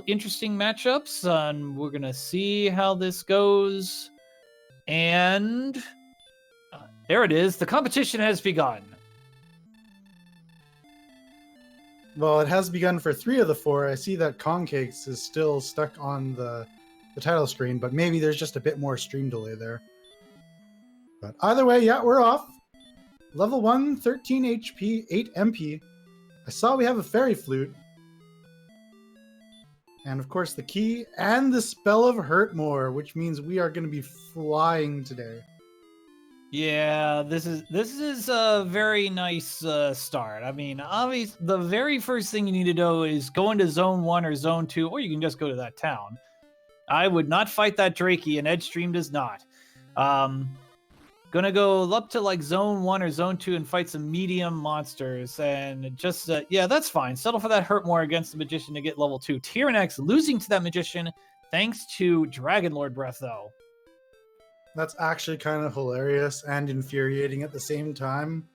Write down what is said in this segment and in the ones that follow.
interesting matchups, and we're gonna see how this goes. And there it is. The competition has begun. Well, it has begun for 3 of the 4. I see that Kongcakes is still stuck on the title screen, but maybe there's just a bit more stream delay there. But either way, yeah, we're off. Level 1, 13 HP, 8 MP. I saw we have a fairy flute. And of course the key and the spell of Hurtmore, which means we are going to be flying today. Yeah, this is a very nice start. I mean, obviously, the very first thing you need to do is go into Zone 1 or Zone 2, or you can just go to that town. I would not fight that Drakey, and Edgestream does not. Gonna go up to like Zone 1 or Zone 2 and fight some medium monsters, and just, yeah, that's fine. Settle for that Hurtmore against the Magician to get level 2. Tyerenex losing to that Magician thanks to Dragonlord Breath, though. That's actually kind of hilarious and infuriating at the same time.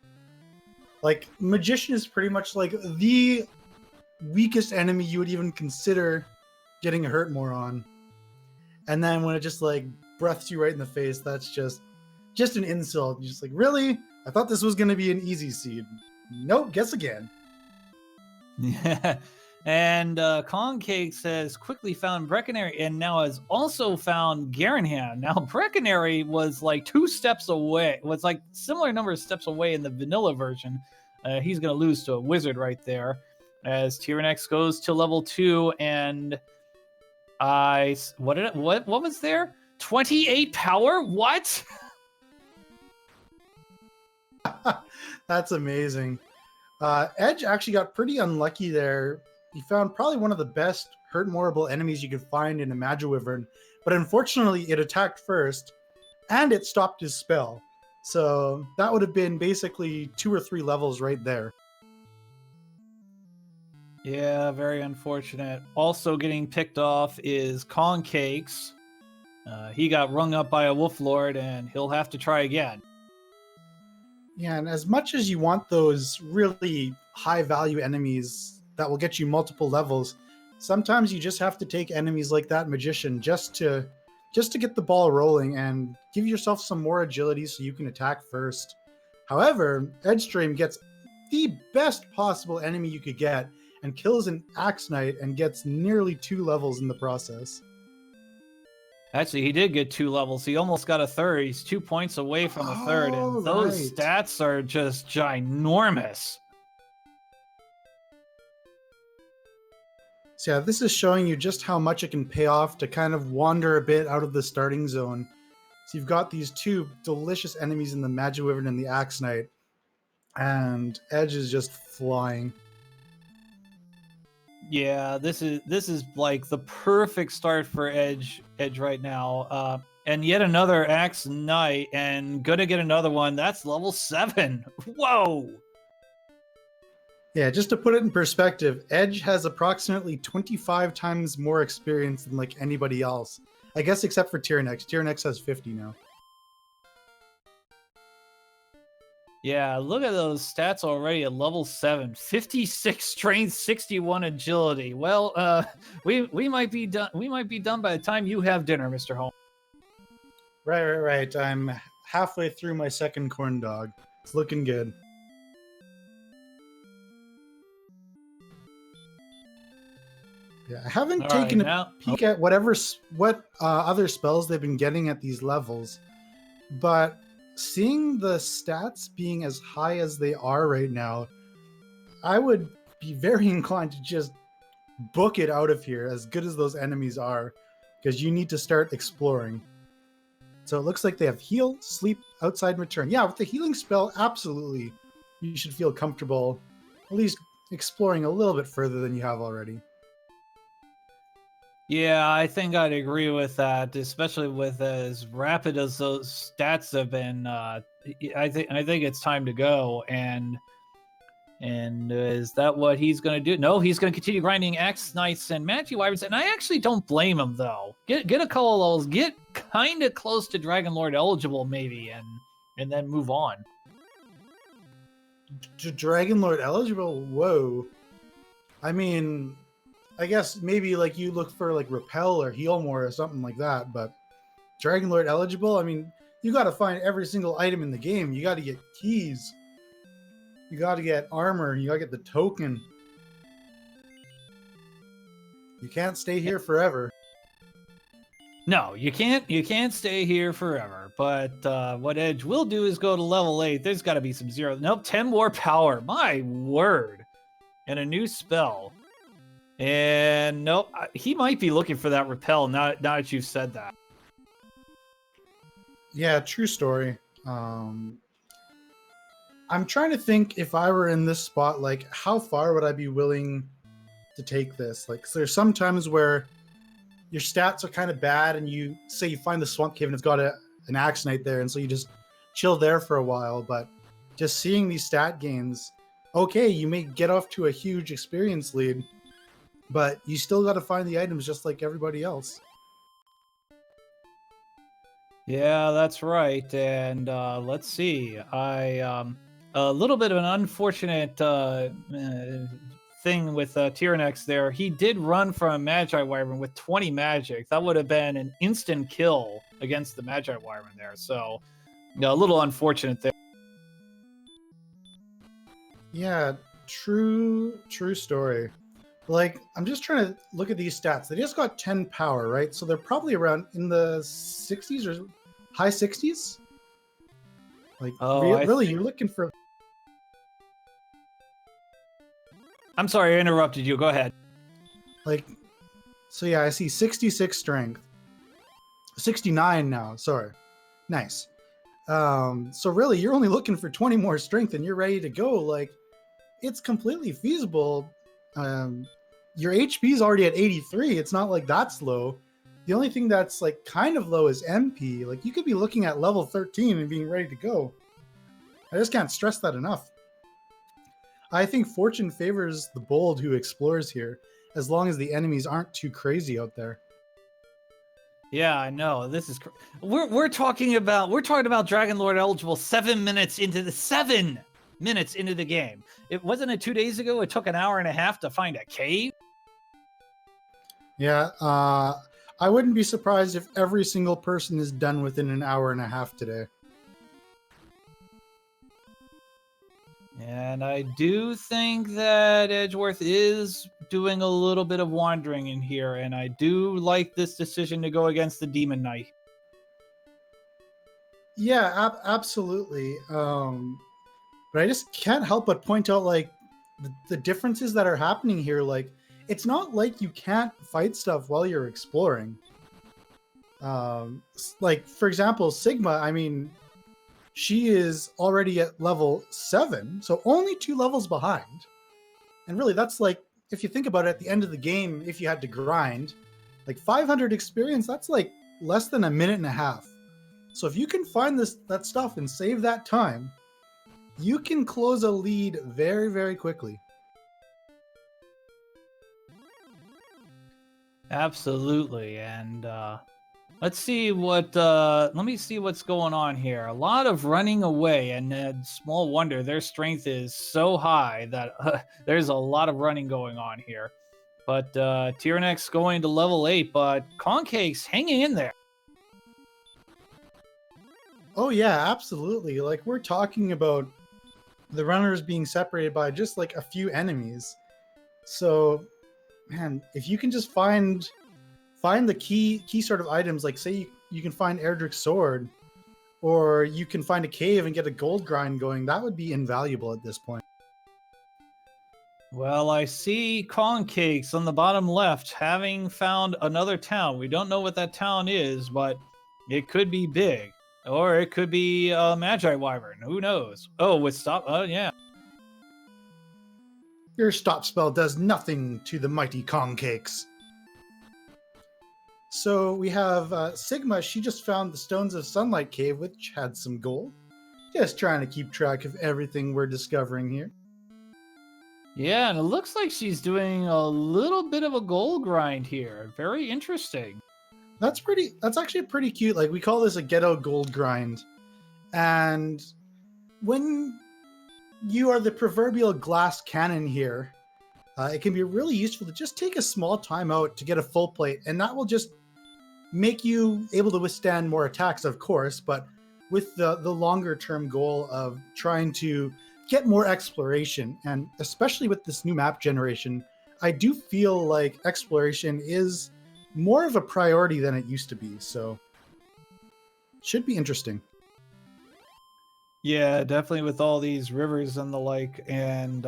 Like, Magician is pretty much like the weakest enemy you would even consider getting a Hurtmore on. And then when it just like breaths you right in the face, that's just an insult. You're just like, really? I thought this was going to be an easy seed. Nope, guess again. Yeah. And Kongcakes has quickly found Breckenary and now has also found Garanham. Now, Breckenary was like 2 steps away. Was like similar number of steps away in the vanilla version. He's going to lose to a wizard right there. As Tyerenex goes to level 2 and what was there? 28 power? What? That's amazing. Edge actually got pretty unlucky there. He found probably one of the best Hurtmoreable enemies you could find in a Magiwyvern, but unfortunately it attacked first, and it stopped his spell. So that would have been basically 2 or 3 levels right there. Yeah, very unfortunate. Also getting picked off is Kongcakes. He got rung up by a Wolf Lord, and he'll have to try again. Yeah, and as much as you want those really high-value enemies that will get you multiple levels, sometimes you just have to take enemies like that Magician just to get the ball rolling and give yourself some more agility so you can attack first. However, Edgestream gets the best possible enemy you could get and kills an Axe Knight and gets nearly 2 levels in the process. Actually, he did get 2 levels. He almost got a 3rd. He's 2 points away from a 3rd, and those stats are just ginormous. So yeah, this is showing you just how much it can pay off to kind of wander a bit out of the starting zone. So you've got these 2 delicious enemies in the Magiwyvern and the Axe Knight, and Edge is just flying. Yeah, this is like the perfect start for Edge right now. And yet another Axe Knight, and gonna get another one. That's level 7. Whoa! Yeah, just to put it in perspective, Edge has approximately 25 times more experience than like anybody else. I guess except for Tyerenex. Tyerenex has 50 now. Yeah, look at those stats already at level 7. 56 strength, 61 agility. Well, we might be done. We might be done by the time you have dinner, Mr. Holmes. Right. I'm halfway through my 2nd corn dog. It's looking good. Yeah, I haven't taken a peek at what other spells they've been getting at these levels, but seeing the stats being as high as they are right now, I would be very inclined to just book it out of here, as good as those enemies are, because you need to start exploring. So it looks like they have heal, sleep, outside, and return. Yeah, with the healing spell, absolutely, you should feel comfortable at least exploring a little bit further than you have already. Yeah, I think I'd agree with that, especially with as rapid as those stats have been. I think it's time to go. And is that what he's going to do? No, he's going to continue grinding Axe Knights and Magiwyverns, and I actually don't blame him though. Get a couple of levels, get kind of close to Dragonlord eligible maybe, and then move on. To Dragonlord eligible? Whoa! I mean, I guess maybe like you look for like repel or heal more or something like that, but Dragon Lord eligible, I mean, you got to find every single item in the game. You got to get keys. You got to get armor. You got to get the token. You can't stay here forever. No, you can't. You can't stay here forever. But what Edge will do is go to level 8. There's got to be some zero. Nope, 10 more power. My word. And a new spell. And nope, he might be looking for that repel. Now that you've said that. Yeah, true story. I'm trying to think if I were in this spot, like how far would I be willing to take this? Like, so there's some times where your stats are kind of bad, and you say you find the swamp cave and it's got an Axonite there, and so you just chill there for a while. But just seeing these stat gains, okay, you may get off to a huge experience lead, but you still got to find the items just like everybody else. Yeah, that's right. And let's see. A little bit of an unfortunate thing with Tyerenex there. He did run from a Magi Wyvern with 20 magic. That would have been an instant kill against the Magi Wyvern there. So, a little unfortunate there. Yeah, true story. Like, I'm just trying to look at these stats. They just got 10 power, right? So they're probably around in the 60s or high 60s. Like, really, you're looking for... I'm sorry, I interrupted you. Go ahead. Like, so yeah, I see 66 strength. 69 now, sorry. Nice. So really, you're only looking for 20 more strength and you're ready to go. Like, it's completely feasible. Your HP is already at 83. It's not like that's low. The only thing that's like kind of low is MP. Like, you could be looking at level 13 and being ready to go. I just can't stress that enough. I think fortune favors the bold who explores here, as long as the enemies aren't too crazy out there. Yeah, I know. This is we're talking about Dragon Lord eligible 7 minutes into the game. It wasn't it 2 days ago. It took an hour and a half to find a cave. Yeah, I wouldn't be surprised if every single person is done within an hour and a half today. And I do think that Edgeworth is doing a little bit of wandering in here, and I do like this decision to go against the Demon Knight. Yeah, absolutely. But I just can't help but point out, like, the differences that are happening here. Like, it's not like you can't fight stuff while you're exploring. Like, for example, Sigma, I mean, she is already at level 7, so only 2 levels behind. And really, that's like, if you think about it, at the end of the game, if you had to grind, like 500 experience, that's like less than a minute and a half. So if you can find that stuff and save that time, you can close a lead very, very quickly. Absolutely. And let's see let me see what's going on here. A lot of running away, and small wonder their strength is so high that there's a lot of running going on here. But Tyerenex going to level 8, but Kongcakes hanging in there. Oh yeah, absolutely. Like, we're talking about the runners being separated by just like a few enemies. So, man, if you can just find the key sort of items, like say you can find Erdrick's sword, or you can find a cave and get a gold grind going, that would be invaluable at this point. Well, I see Kongcakes on the bottom left having found another town. We don't know what that town is, but it could be big. Or it could be a Magi Wyvern. Who knows? Oh, with stop. Oh, yeah. Your stop spell does nothing to the mighty Kongcakes. So we have Sigma. She just found the Stones of Sunlight Cave, which had some gold. Just trying to keep track of everything we're discovering here. Yeah, and it looks like she's doing a little bit of a gold grind here. Very interesting. That's actually pretty cute. Like, we call this a ghetto gold grind. And when you are the proverbial glass cannon here, it can be really useful to just take a small time out to get a full plate, and that will just make you able to withstand more attacks, of course, but with the longer term goal of trying to get more exploration. And especially with this new map generation, I do feel like exploration is more of a priority than it used to be. So should be interesting. Yeah, definitely with all these rivers and the like. And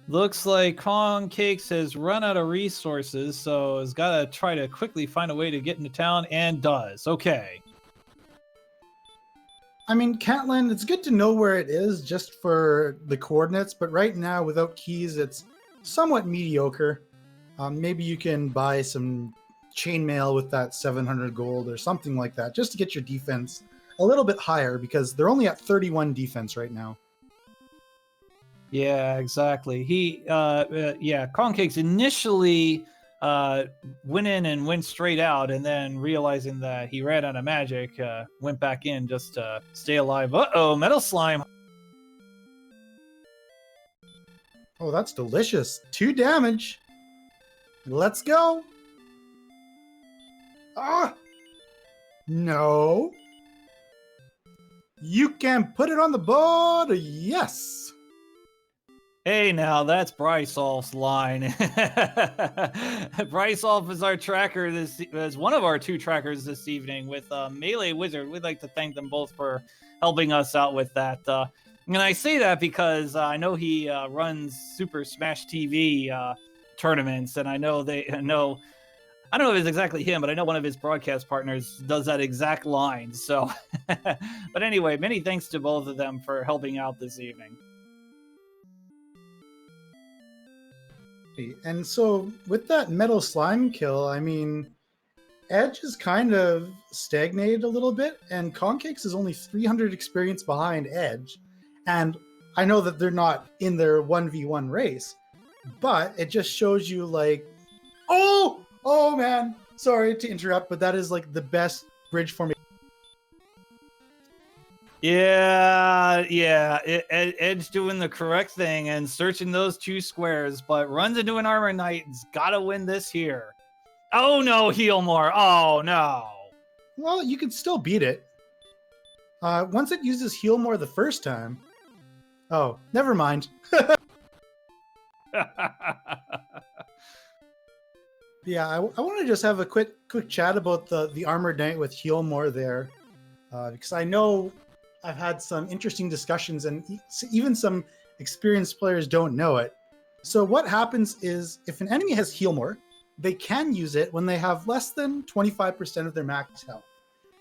looks like Kongcakes has run out of resources, so has got to try to quickly find a way to get into town, and does. Okay. I mean, Catland, it's good to know where it is just for the coordinates, but right now, without keys, it's somewhat mediocre. Maybe you can buy some chainmail with that 700 gold or something like that, just to get your defense a little bit higher, because they're only at 31 defense right now. Yeah, exactly. Kongcakes initially went in and went straight out, and then realizing that he ran out of magic, went back in just to stay alive. Uh-oh, metal slime. Oh, that's delicious. 2 damage. Let's go. Ah! No. You can put it on the board. Yes. Hey, now that's Brysolf's line. Brysolf is our tracker is one of our 2 trackers this evening with Melee Wizard. We'd like to thank them both for helping us out with that. And I say that because I know he runs Super Smash TV tournaments, and I don't know if it's exactly him, but I know one of his broadcast partners does that exact line. So, but anyway, many thanks to both of them for helping out this evening. And so with that metal slime kill, I mean, Edge is kind of stagnated a little bit, and Kongcakes is only 300 experience behind Edge. And I know that they're not in their 1v1 race, but it just shows you like, oh man, sorry to interrupt, but that is like the best bridge formation. Yeah, Edge doing the correct thing and searching those 2 squares, but runs into an armor knight. It's got to win this here. Oh no, heal more. Oh no. Well, you can still beat it. Once it uses heal more the first time. Oh, never mind. Yeah, I want to just have a quick chat about the armored knight with heal more there, because I know I've had some interesting discussions, and even some experienced players don't know it. So what happens is, if an enemy has heal more, they can use it when they have less than 25% of their max health.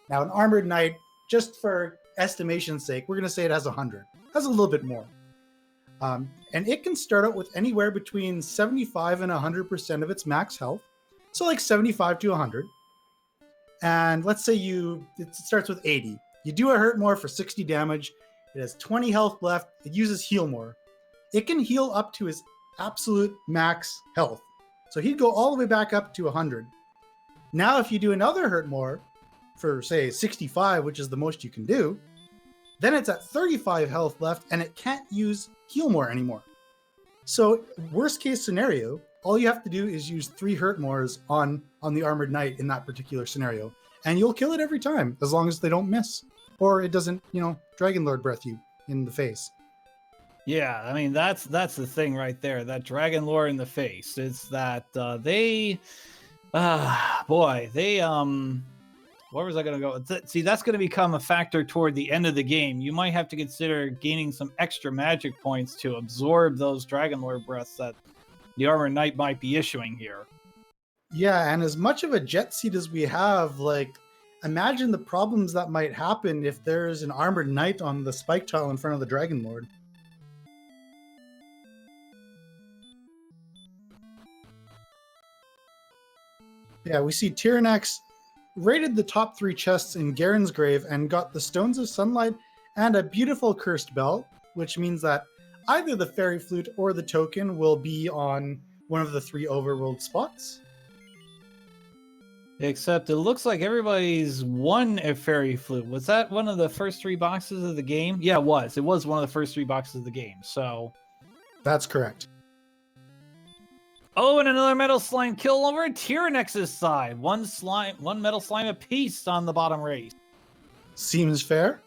Now, an armored knight, just for estimation's sake, we're going to say it has 100. Has a little bit more. And it can start out with anywhere between 75 and 100% of its max health. So like 75 to 100. And let's say it starts with 80. You do a hurt more for 60 damage. It has 20 health left. It uses heal more. It can heal up to his absolute max health. So he'd go all the way back up to 100. Now, if you do another hurt more for, say, 65, which is the most you can do, then it's at 35 health left, and it can't use heal more anymore. So worst case scenario, all you have to do is use 3 hurt mores on the armored knight in that particular scenario, and you'll kill it every time, as long as they don't miss, or it doesn't, Dragon Lord breath you in the face. Yeah, I mean, that's the thing right there. That Dragon Lore in the face. It's that where was I going to go? See, that's going to become a factor toward the end of the game. You might have to consider gaining some extra magic points to absorb those Dragon Lore breaths that the Armored Knight might be issuing here. Yeah, and as much of a jet seat as we have, like, imagine the problems that might happen if there's an Armored Knight on the spike tile in front of the Dragon Lord. Yeah, we see Tyerenex raided the top 3 chests in Garen's grave and got the Stones of Sunlight and a beautiful cursed bell, which means that either the fairy flute or the token will be on one of the 3 overworld spots. Except it looks like everybody's won a fairy flute. Was that one of the first 3 boxes of the game? Yeah, it was. It was one of the first 3 boxes of the game. So that's correct. Oh, and another metal slime kill over at Tyerenex's side. One metal slime apiece on the bottom race. Seems fair.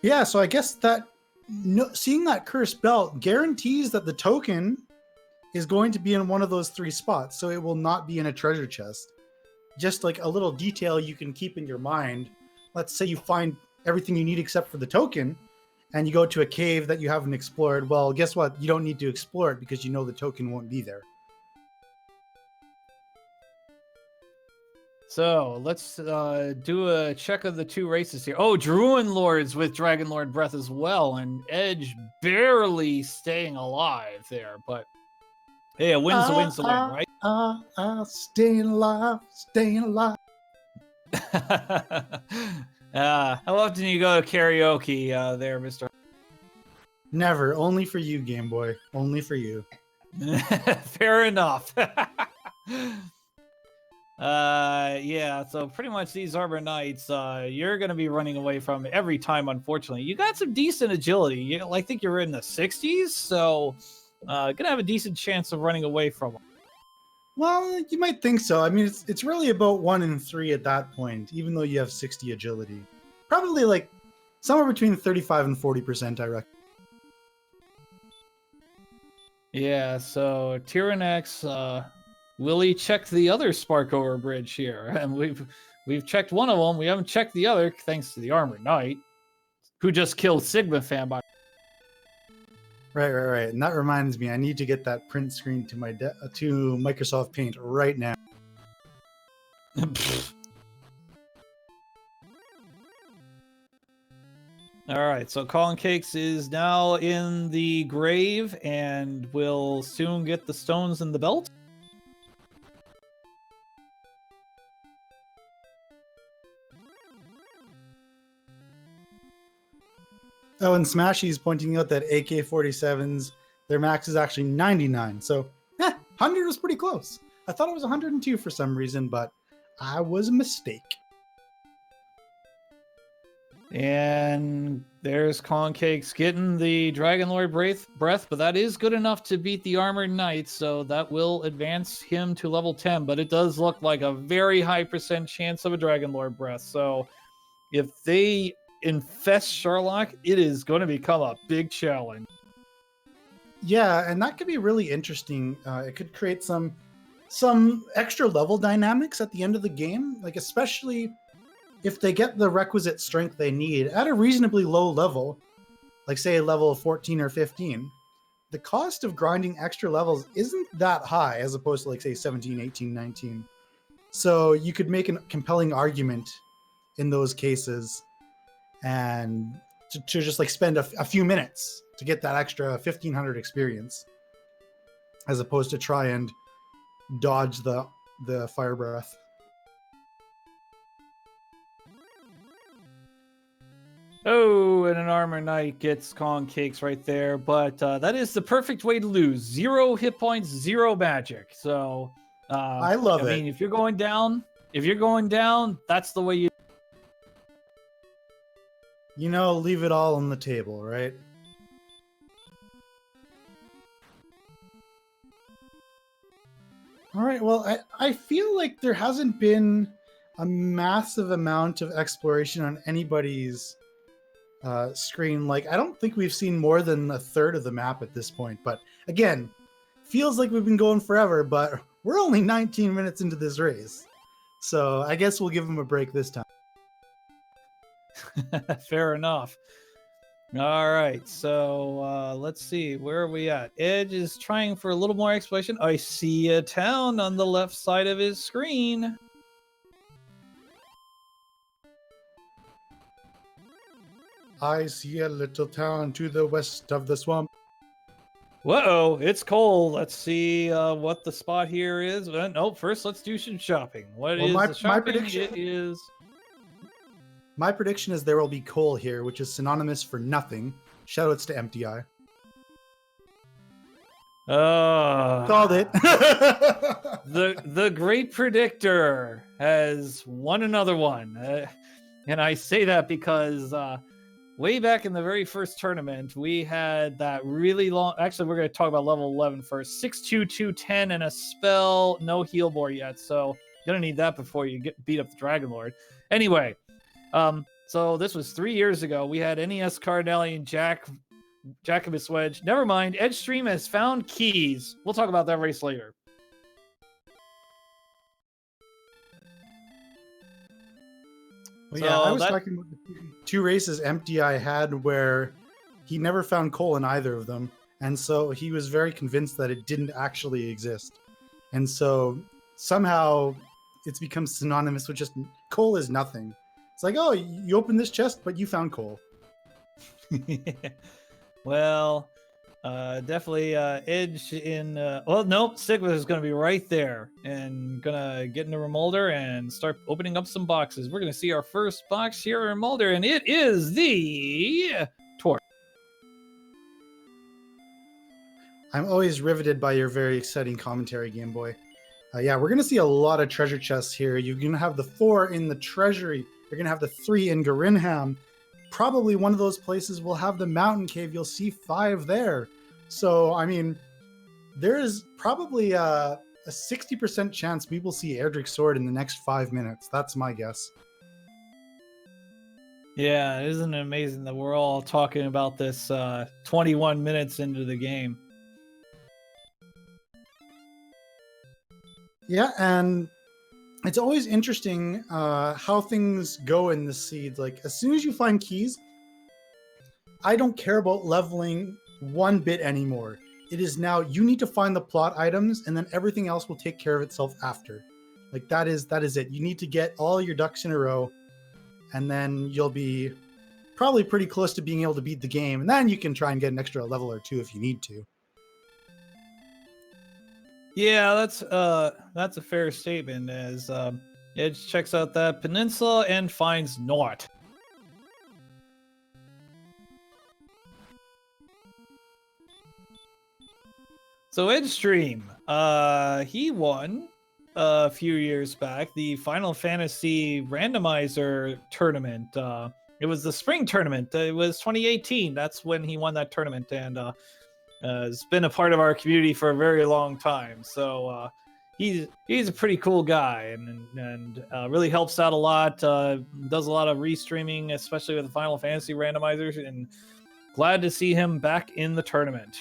Yeah, so I guess that seeing that cursed belt guarantees that the token is going to be in one of those 3 spots, so it will not be in a treasure chest. Just like a little detail you can keep in your mind. Let's say you find everything you need except for the token, and you go to a cave that you haven't explored. Well, guess what? You don't need to explore it because you know the token won't be there. So let's do a check of the 2 races here. Oh, Druid Lords with Dragon Lord Breath as well, and Edge barely staying alive there. But hey, a win's a win's a win, right? Staying alive, staying alive. How often do you go to karaoke there, Mr.? Never. Only for you, Game Boy. Only for you. Fair enough. Yeah, so pretty much these Arbor Knights, you're going to be running away from every time, unfortunately. You got some decent agility. I think you're in the 60s, so going to have a decent chance of running away from them. Well, you might think so. I mean, it's really about 1 in 3 at that point, even though you have 60 agility. Probably like somewhere between 35 and 40%, I reckon. Yeah, so Tyerenex, Willie checked the other spark over bridge here, and we've checked one of them. We haven't checked the other, thanks to the Armored Knight, who just killed sigmafan by. Right. And that reminds me, I need to get that print screen to to Microsoft Paint right now. All right, so Kongcakes is now in the grave and will soon get the stones in the belt. Oh, and Smashy's pointing out that AK-47s, their max is actually 99. So, 100 was pretty close. I thought it was 102 for some reason, but I was a mistake. And there's Kongcakes getting the Dragon Lord breath, but that is good enough to beat the Armored Knight, so that will advance him to level 10. But it does look like a very high % chance of a Dragon Lord breath. So if they infest Sherlock, it is going to become a big challenge. Yeah, and that could be really interesting. It could create some extra level dynamics at the end of the game, like especially if they get the requisite strength they need at a reasonably low level, like say level 14 or 15. The cost of grinding extra levels isn't that high as opposed to like say 17, 18, 19. So you could make a compelling argument in those cases and to just like spend a few minutes to get that extra 1500 experience as opposed to try and dodge the fire breath. Oh, and an Armor Knight gets Kongcakes right there, but that is the perfect way to lose. 0 hit points, 0 magic. So I love it. I mean, if you're going down, that's the way you. You know, leave it all on the table, right? All right, well, I feel like there hasn't been a massive amount of exploration on anybody's screen. Like, I don't think we've seen more than a third of the map at this point. But again, feels like we've been going forever, but we're only 19 minutes into this race. So I guess we'll give them a break this time. Fair enough. All right, so let's see. Where are we at? Edge is trying for a little more exploration. I see a town on the left side of his screen. I see a little town to the west of the swamp. Whoa, it's cold. Let's see what the spot here is. No, first let's do some shopping. The shopping? My prediction is... My prediction is there will be coal here, which is synonymous for nothing. Shoutouts to MTI. Called it. The great predictor has won another one. And I say that because way back in the very first tournament, we had that really long. Actually, we're going to talk about level 11 first. 6-2-2-10 and a spell, no heal more yet. So you're going to need that before you get beat up the Dragon Lord. Anyway, so this was 3 years ago. We had NES Cardinalian Jacobus Wedge. Never mind. Edgestream has found keys. We'll talk about that race later. Well, yeah, I was talking about the 2 races empty I had where he never found coal in either of them. And so he was very convinced that it didn't actually exist. And so somehow it's become synonymous with just coal is nothing. It's like, oh, you opened this chest, but you found coal. Well, definitely Edge in... well, nope, Sigma is going to be right there and going to get into Remolder and start opening up some boxes. We're going to see our first box here in Remolder, and it is the Torch. I'm always riveted by your very exciting commentary, Game Boy. Yeah, we're going to see a lot of treasure chests here. You're going to have the 4 in the Treasury. You're going to have the 3 in Garinham. Probably one of those places will have the Mountain Cave. You'll see 5 there. So, I mean, there is probably a 60% chance we will see Erdrick's Sword in the next 5 minutes. That's my guess. Yeah, isn't it amazing that we're all talking about this 21 minutes into the game? Yeah, and it's always interesting how things go in the seeds. Like, as soon as you find keys, I don't care about leveling 1 bit anymore. It is now you need to find the plot items, and then everything else will take care of itself after. Like, that is it. You need to get all your ducks in a row, and then you'll be probably pretty close to being able to beat the game. And then you can try and get an extra level or 2 if you need to. Yeah, that's a fair statement. As Edge checks out that peninsula and finds naught. So Edgestream, he won a few years back the Final Fantasy Randomizer tournament. It was the spring tournament. It was 2018. That's when he won that tournament, and has been a part of our community for a very long time. So he's a pretty cool guy, and really helps out a lot. Does a lot of restreaming, especially with the Final Fantasy randomizers, and glad to see him back in the tournament.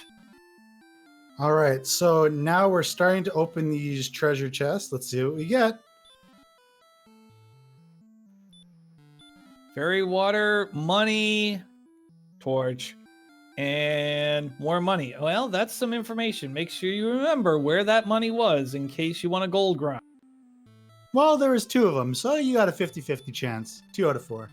All right, so now we're starting to open these treasure chests. Let's see what we get. Fairy water, money, torch, and more money. Well, that's some information. Make sure you remember where that money was in case you want a gold grind. Well, there was 2 of them, so you got a 50-50 chance. 2 out of 4.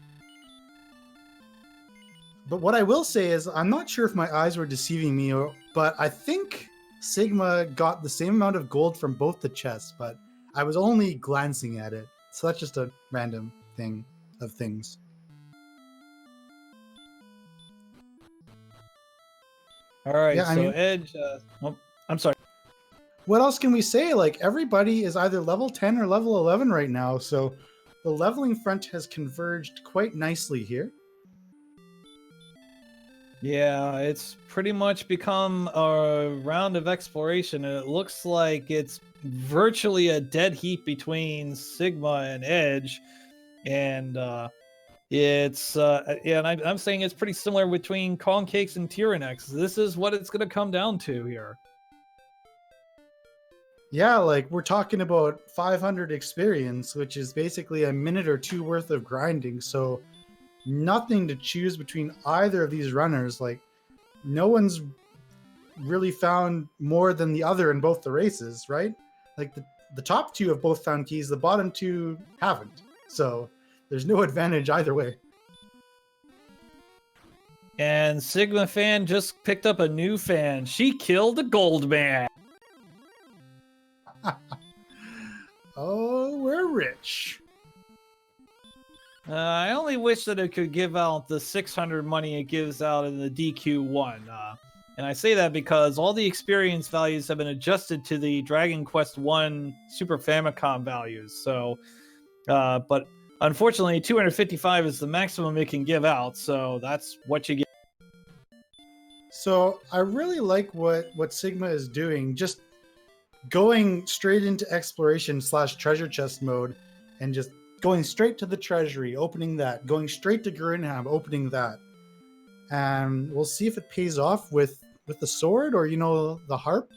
But what I will say is, I'm not sure if my eyes were deceiving me, but I think Sigma got the same amount of gold from both the chests, but I was only glancing at it. So that's just a random thing of things. All right, yeah, so Edge... oh, I'm sorry. What else can we say? Like, everybody is either level 10 or level 11 right now, so the leveling front has converged quite nicely here. Yeah, it's pretty much become a round of exploration, and it looks like it's virtually a dead heat between Sigma and Edge, and it's yeah, and I'm saying it's pretty similar between Kongcakes and Tyerenex. This is what it's going to come down to here. Yeah, like, we're talking about 500 experience, which is basically a minute or 2 worth of grinding, so nothing to choose between either of these runners. Like, no one's really found more than the other in both the races, right? Like, the top 2 have both found keys, the bottom 2 haven't. So there's no advantage either way. And sigmafan just picked up a new fan. She killed the gold man. Oh, we're rich. I only wish that it could give out the 600 money it gives out in the DQ1. And I say that because all the experience values have been adjusted to the Dragon Quest 1 Super Famicom values. So, but Unfortunately, 255 is the maximum it can give out, so that's what you get. So I really like what Sigma is doing, just going straight into exploration / treasure chest mode, and just going straight to the treasury, opening that, going straight to Grinham, opening that, and we'll see if it pays off with the sword or the harp.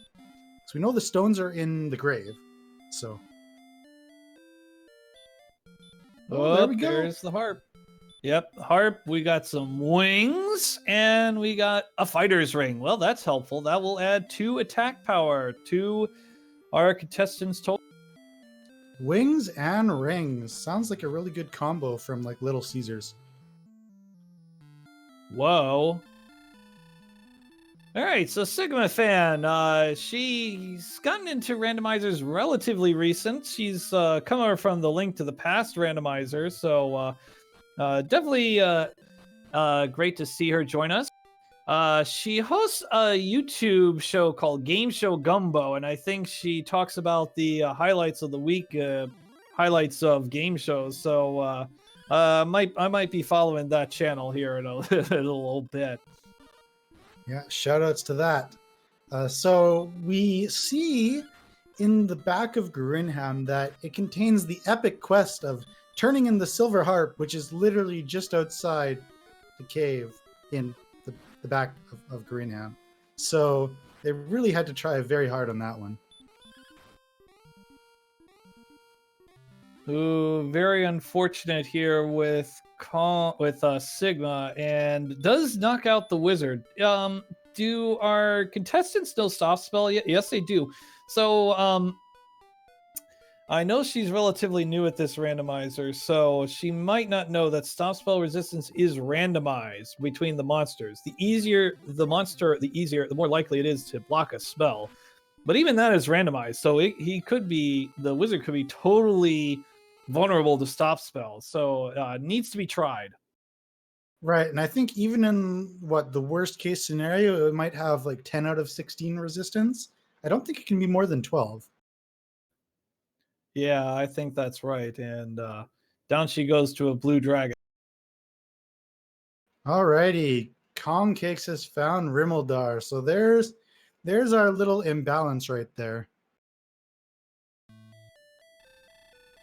So we know the stones are in the grave. So there we go. There's the harp. Yep, harp. We got some wings, and we got a fighter's ring. Well, that's helpful. That will add 2 attack power to our contestants' total. Wings and rings. Sounds like a really good combo from like Little Caesars. Whoa. All right, so sigmafan, she's gotten into randomizers relatively recent. She's come over from the Link to the Past randomizer, so definitely great to see her join us. She hosts a YouTube show called Game Show Gumbo, and I think she talks about the highlights of the week, highlights of game shows. So I might be following that channel here in a little bit. Yeah, shout outs to that. So we see in the back of Grinham that it contains the epic quest of turning in the silver harp, which is literally just outside the cave in the back of Grinham. So they really had to try very hard on that one. Ooh, very unfortunate here with Sigma, and does knock out the wizard. Do our contestants know stop spell yet? Yes, they do. So I know she's relatively new at this randomizer, so she might not know that stop spell resistance is randomized between the monsters. The easier the monster, the more likely it is to block a spell. But even that is randomized, so the wizard could be totally vulnerable to stop spells. So needs to be tried. Right, and I think even in the worst case scenario, it might have like 10 out of 16 resistance. I don't think it can be more than 12. Yeah, I think that's right. And down she goes to a blue dragon. Alrighty, Kongcakes has found Rimmildar. So there's our little imbalance right there.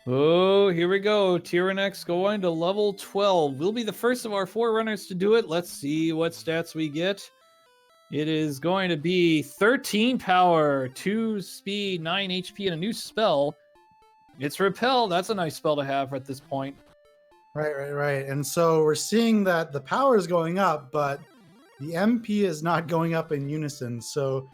Oh, here we go. Tyerenex going to level 12. We'll be the first of our 4 runners to do it. Let's see what stats we get. It is going to be 13 power, 2 speed, 9 HP, and a new spell. It's Repel. That's a nice spell to have at this point. Right. And so we're seeing that the power is going up, but the MP is not going up in unison. So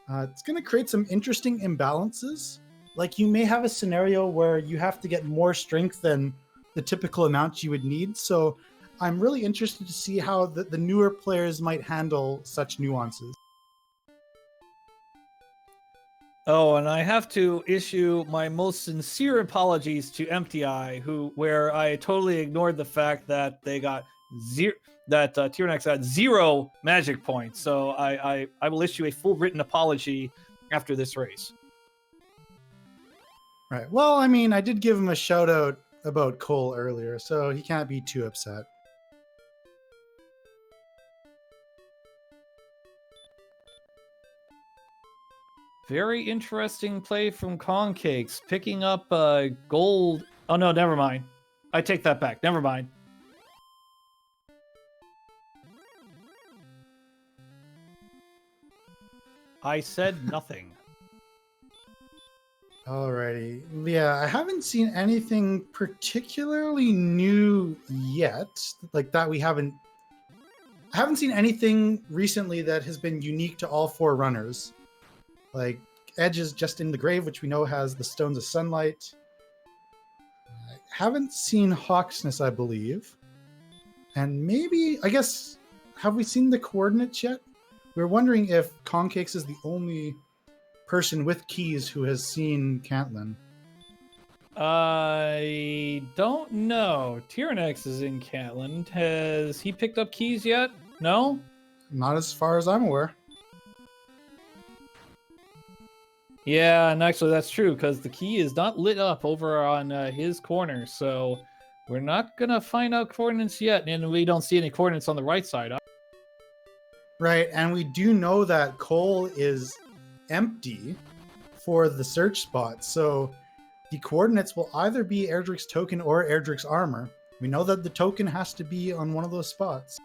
it's going to create some interesting imbalances. Like you may have a scenario where you have to get more strength than the typical amount you would need. So I'm really interested to see how the newer players might handle such nuances. Oh, and I have to issue my most sincere apologies to MTI, where I totally ignored the fact that they got Tyerenex got 0 magic points. So I will issue a full written apology after this race. Right. Well, I mean, I did give him a shout out about Cole earlier, so he can't be too upset. Very interesting play from Kongcakes, picking up gold. Oh no, never mind. I take that back. Never mind. I said nothing. Alrighty. Yeah, I haven't seen anything particularly new yet. Like that I haven't seen anything recently that has been unique to all 4 runners. Like Edge is just in the grave, which we know has the Stones of Sunlight. I haven't seen Hawksness, I believe. And maybe, I guess, have we seen the coordinates yet? We're wondering if Kongcakes is the only person with keys who has seen Cantlin. I don't know. Tyerenex is in Cantlin. Has he picked up keys yet? No? Not as far as I'm aware. Yeah, and actually that's true, because the key is not lit up over on his corner. So We're not gonna find out coordinates yet, and we don't see any coordinates on the right side. Right, and we do know that coal is empty for the search spot, so the coordinates will either be Erdrick's token or Erdrick's armor. We know that the token has to be on one of those spots.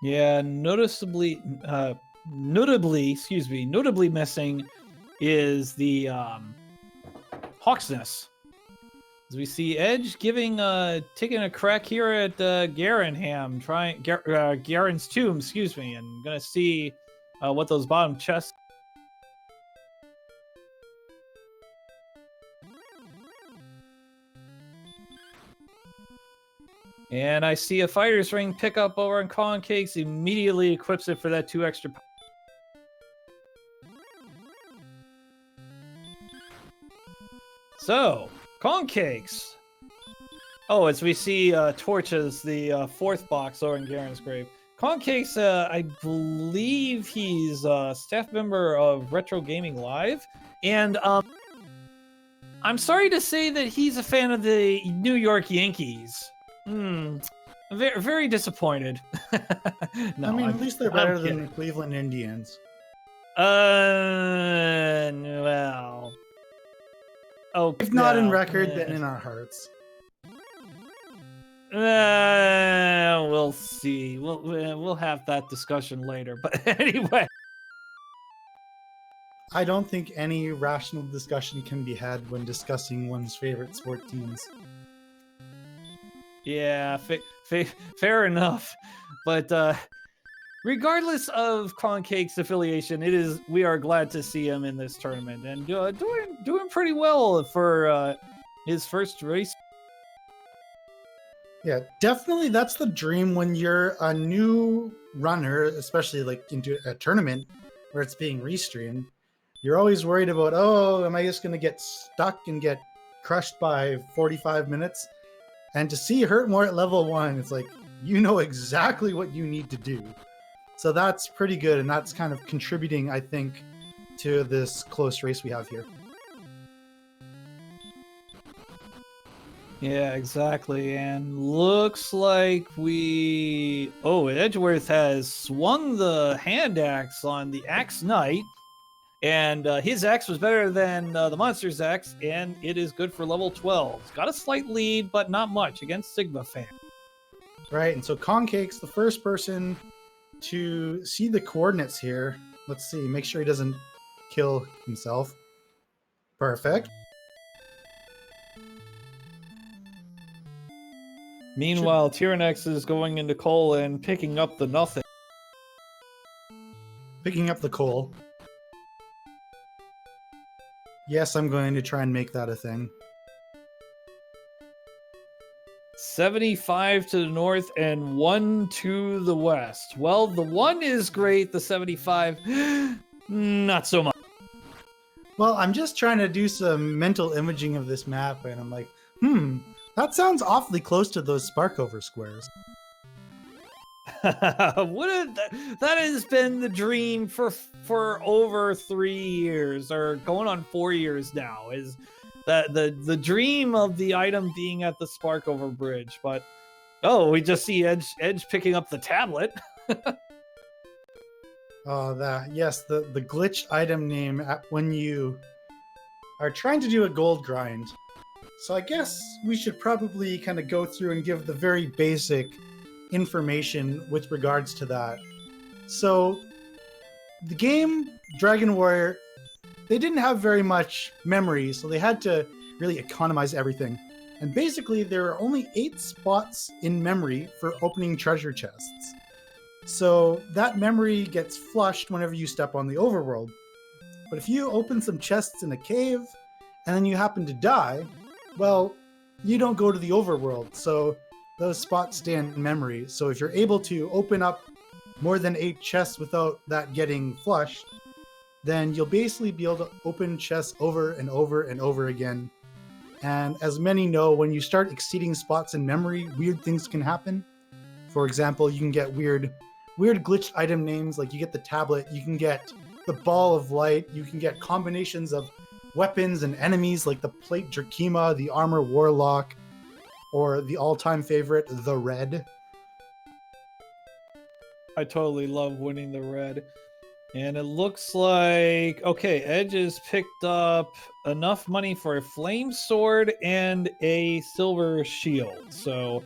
Yeah, notably missing is the Hawksness. As we see Edge taking a crack here at Garen's tomb, and gonna see what those bottom chests. And I see a fighter's ring pick up over on Kongcakes, immediately equips it for that 2 extra. So, Kongcakes. Oh, as we see Torches, the 4th box over in Garen's grave. Kongcakes, I believe he's a staff member of Retro Gaming Live. And I'm sorry to say that he's a fan of the New York Yankees. Very, very disappointed. No, I mean, at least they're better than the Cleveland Indians. Well. Oh, if not in record, then in our hearts. We'll see. We'll have that discussion later. But anyway. I don't think any rational discussion can be had when discussing one's favorite sport teams. Yeah, fair enough. But regardless of Kongcakes' affiliation, we are glad to see him in this tournament and doing pretty well for his first race. Yeah, definitely that's the dream when you're a new runner, especially like into a tournament where it's being restreamed. You're always worried about, am I just going to get stuck and get crushed by 45 minutes? And to see Hurtmore at level 1, it's like, you know exactly what you need to do. So that's pretty good, and that's kind of contributing, I think, to this close race we have here. Yeah, exactly. And looks like Edgeworth has swung the hand axe on the Axe Knight. And his axe was better than the monster's axe, and it is good for level 12. It's got a slight lead, but not much against sigmafan. Right, and so Kongcakes, the first person to see the coordinates here. Let's see, make sure he doesn't kill himself. Perfect. Meanwhile, Tyerenex is going into coal and picking up the nothing. Picking up the coal. Yes, I'm going to try and make that a thing. 75 to the north and 1 to the west. Well, the 1 is great, the 75, not so much. Well, I'm just trying to do some mental imaging of this map, and I'm like, that sounds awfully close to those Sparkover squares. That has been the dream for over 3 years, or going on 4 years now, is that the dream of the item being at the Sparkover bridge. But we just see Edge picking up the tablet. Yes, the glitch item name when you are trying to do a gold grind. So I guess we should probably kind of go through and give the very basic information with regards to that. So the game Dragon Warrior, they didn't have very much memory, so they had to really economize everything. And basically there are only 8 spots in memory for opening treasure chests. So that memory gets flushed whenever you step on the overworld. But if you open some chests in a cave and then you happen to die, well, you don't go to the overworld, so those spots stay in memory. So if you're able to open up more than 8 chests without that getting flushed, then you'll basically be able to open chests over and over and over again. And as many know, when you start exceeding spots in memory, weird things can happen. For example, you can get weird glitched item names, like you get the tablet, you can get the ball of light, you can get combinations of weapons and enemies like the Plate Drakima, the Armor Warlock, or the all-time favorite, the Red. I totally love winning the red. And it looks like, okay, Edge has picked up enough money for a flame sword and a silver shield. So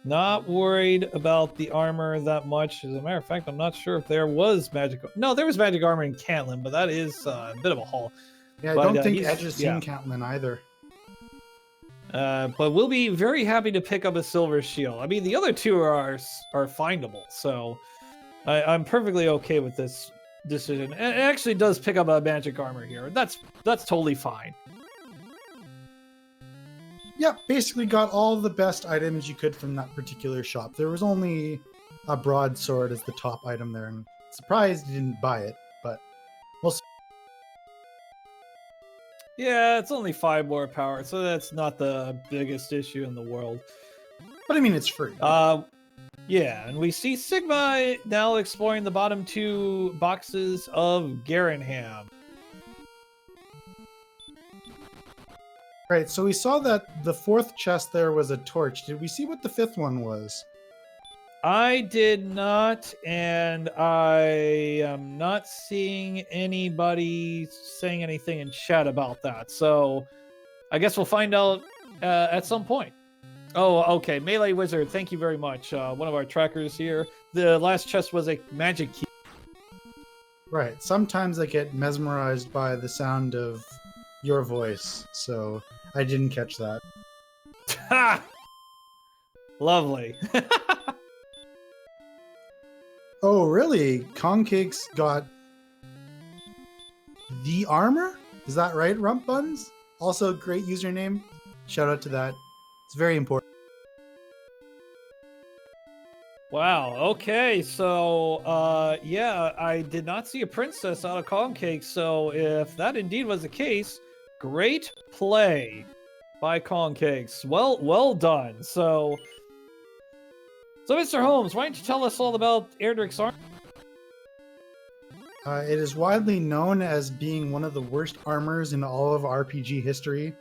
not worried about the armor that much. As a matter of fact, I'm not sure if there was magic. No, there was magic armor in Cantlin, but that is a bit of a haul. Yeah, I don't think Edge has seen Cantlin either. But we'll be very happy to pick up a silver shield. I mean, the other two are findable, so I'm perfectly okay with this decision. And it actually does pick up a magic armor here. That's totally fine. Yeah, basically got all the best items you could from that particular shop. There was only a broadsword as the top item there, and surprised you didn't buy it, but we'll see. Yeah, it's only 5 more power, so that's not the biggest issue in the world. But I mean, it's free. Yeah, and we see Sigma now exploring the bottom 2 boxes of Garanham. Right, so we saw that the 4th chest there was a torch. Did we see what the 5th one was? I did not, and I am not seeing anybody saying anything in chat about that. So I guess we'll find out at some point. Oh, okay. Melee Wizard, thank you very much. One of our trackers here. The last chest was a magic key. Right. Sometimes I get mesmerized by the sound of your voice, so I didn't catch that. Ha! Lovely. Oh, really? Kongcakes got the armor? Is that right, Rump Buns? Also, great username. Shout out to that. It's very important. Wow. Okay. So, yeah, I did not see a princess out of Kongcakes. So, if that indeed was the case, great play by Kongcakes. Well done. So, MisterHomes, why don't you tell us all about Erdrick's armor? It is widely known as being one of the worst armors in all of RPG history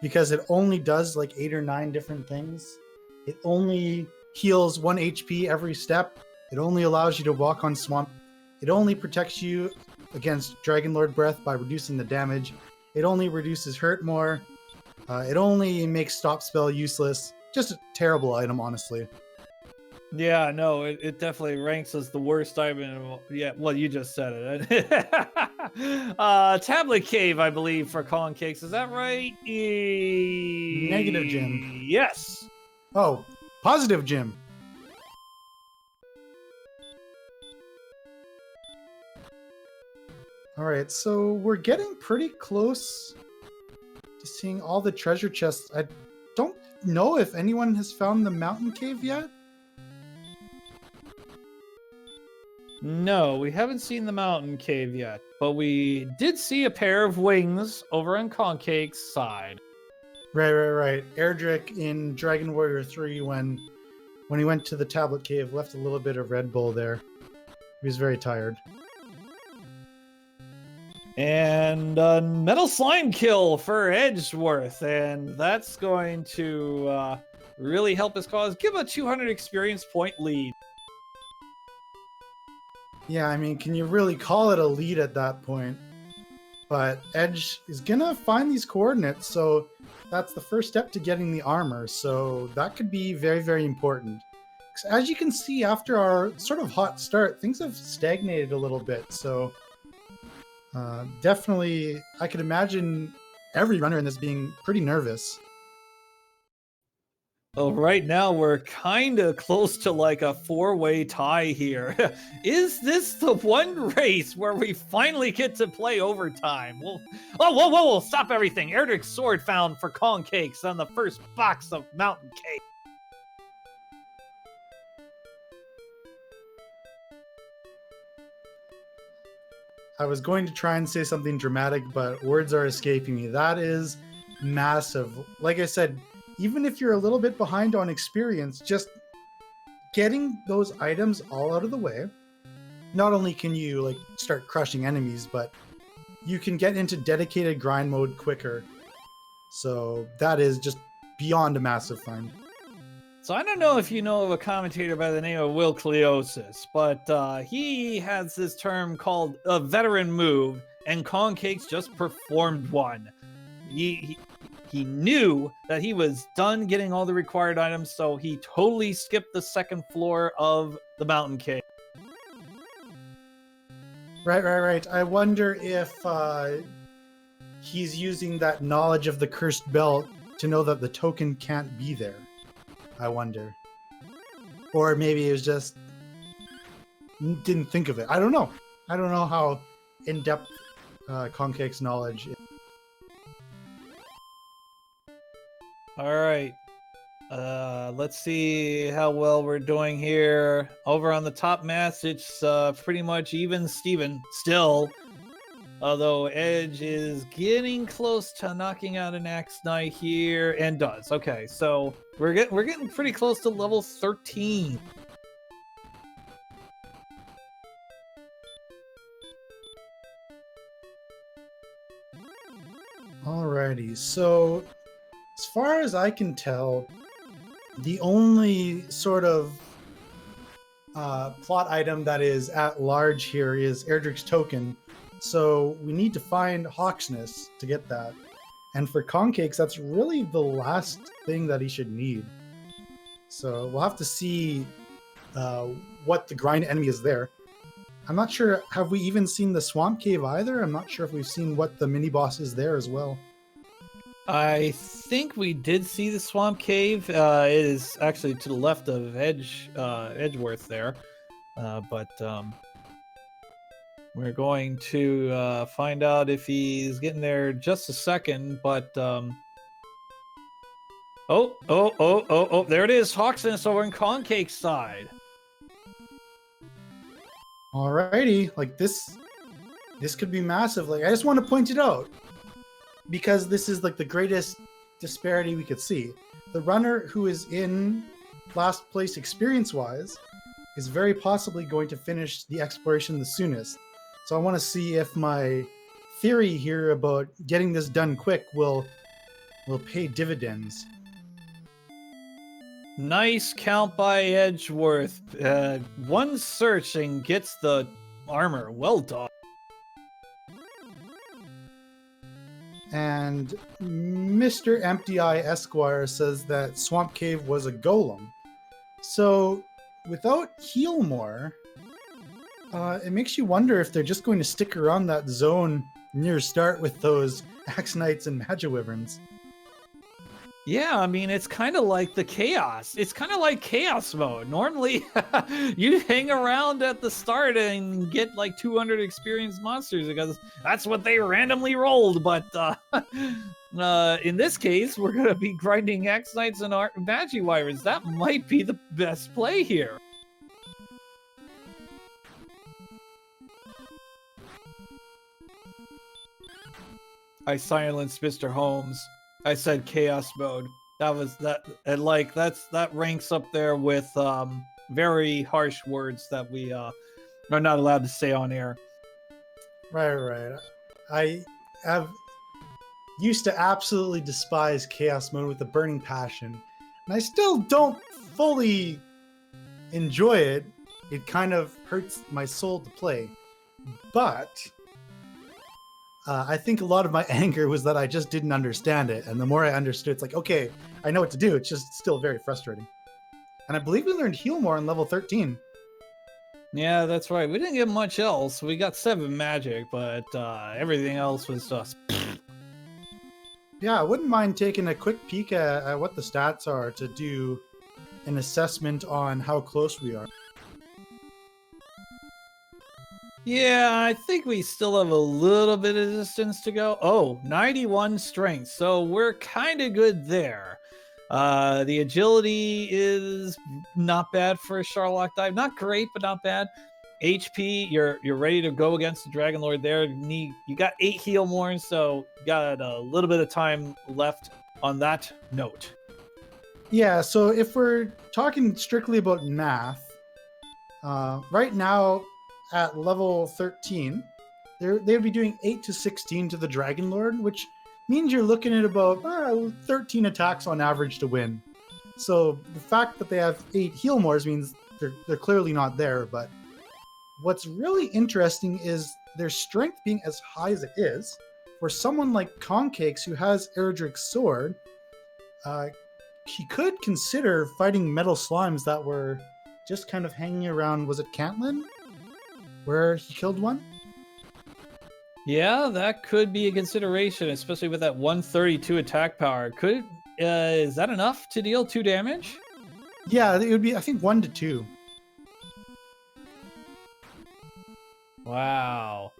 because it only does like 8 or 9 different things. It only heals 1 HP every step. It only allows you to walk on swamp. It only protects you against Dragonlord Breath by reducing the damage. It only reduces hurt more. It only makes stop spell useless. Just a terrible item, honestly. Yeah, no, it definitely ranks as the worst item. Yeah, well, you just said it. Tablet Cave, I believe, for Kongcakes. Is that right? Negative, Jim. Yes. Oh, positive, Jim. All right, so we're getting pretty close to seeing all the treasure chests. I don't know if anyone has found the mountain cave yet. No, we haven't seen the mountain cave yet, but we did see a pair of wings over on Kongcake's side. Right. Erdrick in Dragon Warrior 3, when he went to the tablet cave, left a little bit of Red Bull there. He was very tired. And Metal Slime kill for Edgeworth, and that's going to really help his cause. Give a 200 experience point lead. Yeah, I mean, can you really call it a lead at that point? But Edge is gonna find these coordinates, so that's the first step to getting the armor. So that could be very, very important. As you can see, after our sort of hot start, things have stagnated a little bit. So definitely, I could imagine every runner in this being pretty nervous. Well, right now we're kind of close to like a 4-way tie here. Is this the one race where we finally get to play overtime? Well, whoa, stop everything. Erdrick's sword found for Kongcakes on the first box of Mountain Cake. I was going to try and say something dramatic, but words are escaping me. That is massive. Like I said, even if you're a little bit behind on experience, just getting those items all out of the way, not only can you like start crushing enemies, but you can get into dedicated grind mode quicker. So that is just beyond a massive find. So I don't know if you know of a commentator by the name of Will Cleosis, but he has this term called a veteran move, and Kongcakes just performed one. He knew that he was done getting all the required items, so he totally skipped the second floor of the mountain cave. Right. I wonder if he's using that knowledge of the cursed belt to know that the token can't be there. I wonder. Or maybe it was just didn't think of it. I don't know. I don't know how in-depth Kongcakes' knowledge is. All right. Let's see how well we're doing here. Over on the top mass, it's pretty much even Steven still. Although Edge is getting close to knocking out an Axe Knight here, and does. Okay, so we're getting pretty close to level 13. Alrighty, so as far as I can tell, the only sort of plot item that is at large here is Erdrick's token. So we need to find Hawksness to get that. And for Kongcakes, that's really the last thing that he should need. So we'll have to see what the grind enemy is there. I'm not sure, have we even seen the Swamp Cave either? I'm not sure if we've seen what the mini-boss is there as well. I think we did see the Swamp Cave. It is actually to the left of Edgeworth there. We're going to find out if he's getting there just a second, but oh, there it is, Hawksness over in Kongcake's side. Alrighty, like this could be massive. Like, I just want to point it out because this is like the greatest disparity we could see. The runner who is in last place experience-wise is very possibly going to finish the exploration the soonest. So I want to see if my theory here about getting this done quick will pay dividends. Nice count by Edgeworth. One search and gets the armor. Well done. And Mr. Empty Eye Esquire says that Swamp Cave was a golem. So without heal more, it makes you wonder if they're just going to stick around that zone near start with those Axe Knights and Magiwyverns. Yeah, I mean, it's kind of like the Chaos. It's kind of like Chaos mode. Normally, you hang around at the start and get like 200 experienced monsters because that's what they randomly rolled. But in this case, we're going to be grinding Axe Knights and Magiwyverns. That might be the best play here. I silenced MisterHomes. I said chaos mode. That ranks up there with very harsh words that we are not allowed to say on air. Right. I have used to absolutely despise chaos mode with a burning passion, and I still don't fully enjoy it. It kind of hurts my soul to play, but I think a lot of my anger was that I just didn't understand it. And the more I understood, it's like, okay, I know what to do. It's just still very frustrating. And I believe we learned heal more on level 13. Yeah, that's right. We didn't get much else. We got 7 magic, but everything else was just... Yeah, I wouldn't mind taking a quick peek at what the stats are to do an assessment on how close we are. Yeah, I think we still have a little bit of distance to go. Oh, 91 strength. So we're kind of good there. The agility is not bad for a Sharlock dive. Not great, but not bad. HP, you're ready to go against the Dragon Lord there. You got 8 heal more, so you got a little bit of time left on that note. Yeah, so if we're talking strictly about math, right now, at level 13, they would be doing 8 to 16 to the Dragon Lord, which means you're looking at about 13 attacks on average to win. So the fact that they have 8 heal mores means they're clearly not there. But what's really interesting is their strength being as high as it is. For someone like Kongcakes, who has Erdrick's sword, he could consider fighting metal slimes that were just kind of hanging around. Was it Cantlin, where he killed one? Yeah, that could be a consideration, especially with that 132 attack power. Is that enough to deal 2 damage? Yeah, it would be, I think, 1 to 2. Wow.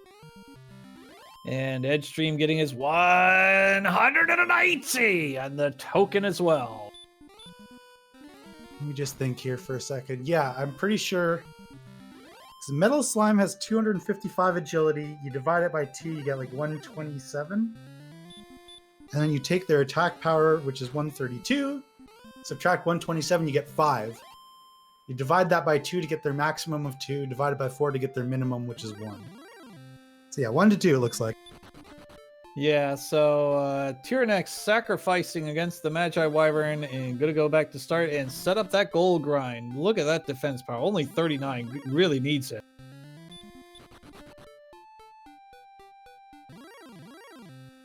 And Edgestream getting his 190 and the token as well. Let me just think here for a second. Yeah, I'm pretty sure. So Metal Slime has 255 agility. You divide it by 2, you get like 127. And then you take their attack power, which is 132. Subtract 127, you get 5. You divide that by 2 to get their maximum of 2. Divided by 4 to get their minimum, which is 1. So yeah, 1 to 2 it looks like. Yeah, so Tyerenex sacrificing against the Magi Wyvern and gonna go back to start and set up that gold grind. Look at that defense power. Only 39 really needs it.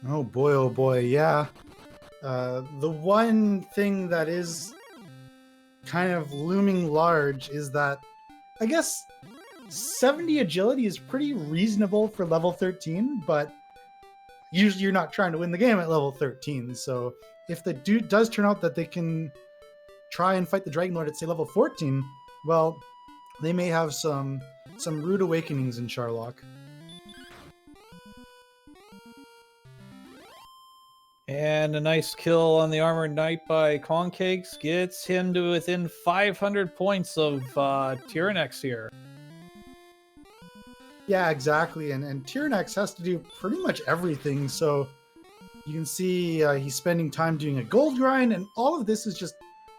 Oh boy, yeah. The one thing that is kind of looming large is that I guess 70 agility is pretty reasonable for level 13, but usually you're not trying to win the game at level 13. So if the dude does turn out that they can try and fight the Dragon Lord at, say, level 14, well, they may have some rude awakenings in Charlock. And a nice kill on the Armored Knight by Kongcakes gets him to within 500 points of Tyerenex here. Yeah, exactly. And Tyerenex has to do pretty much everything. So you can see he's spending time doing a gold grind, and all of this is just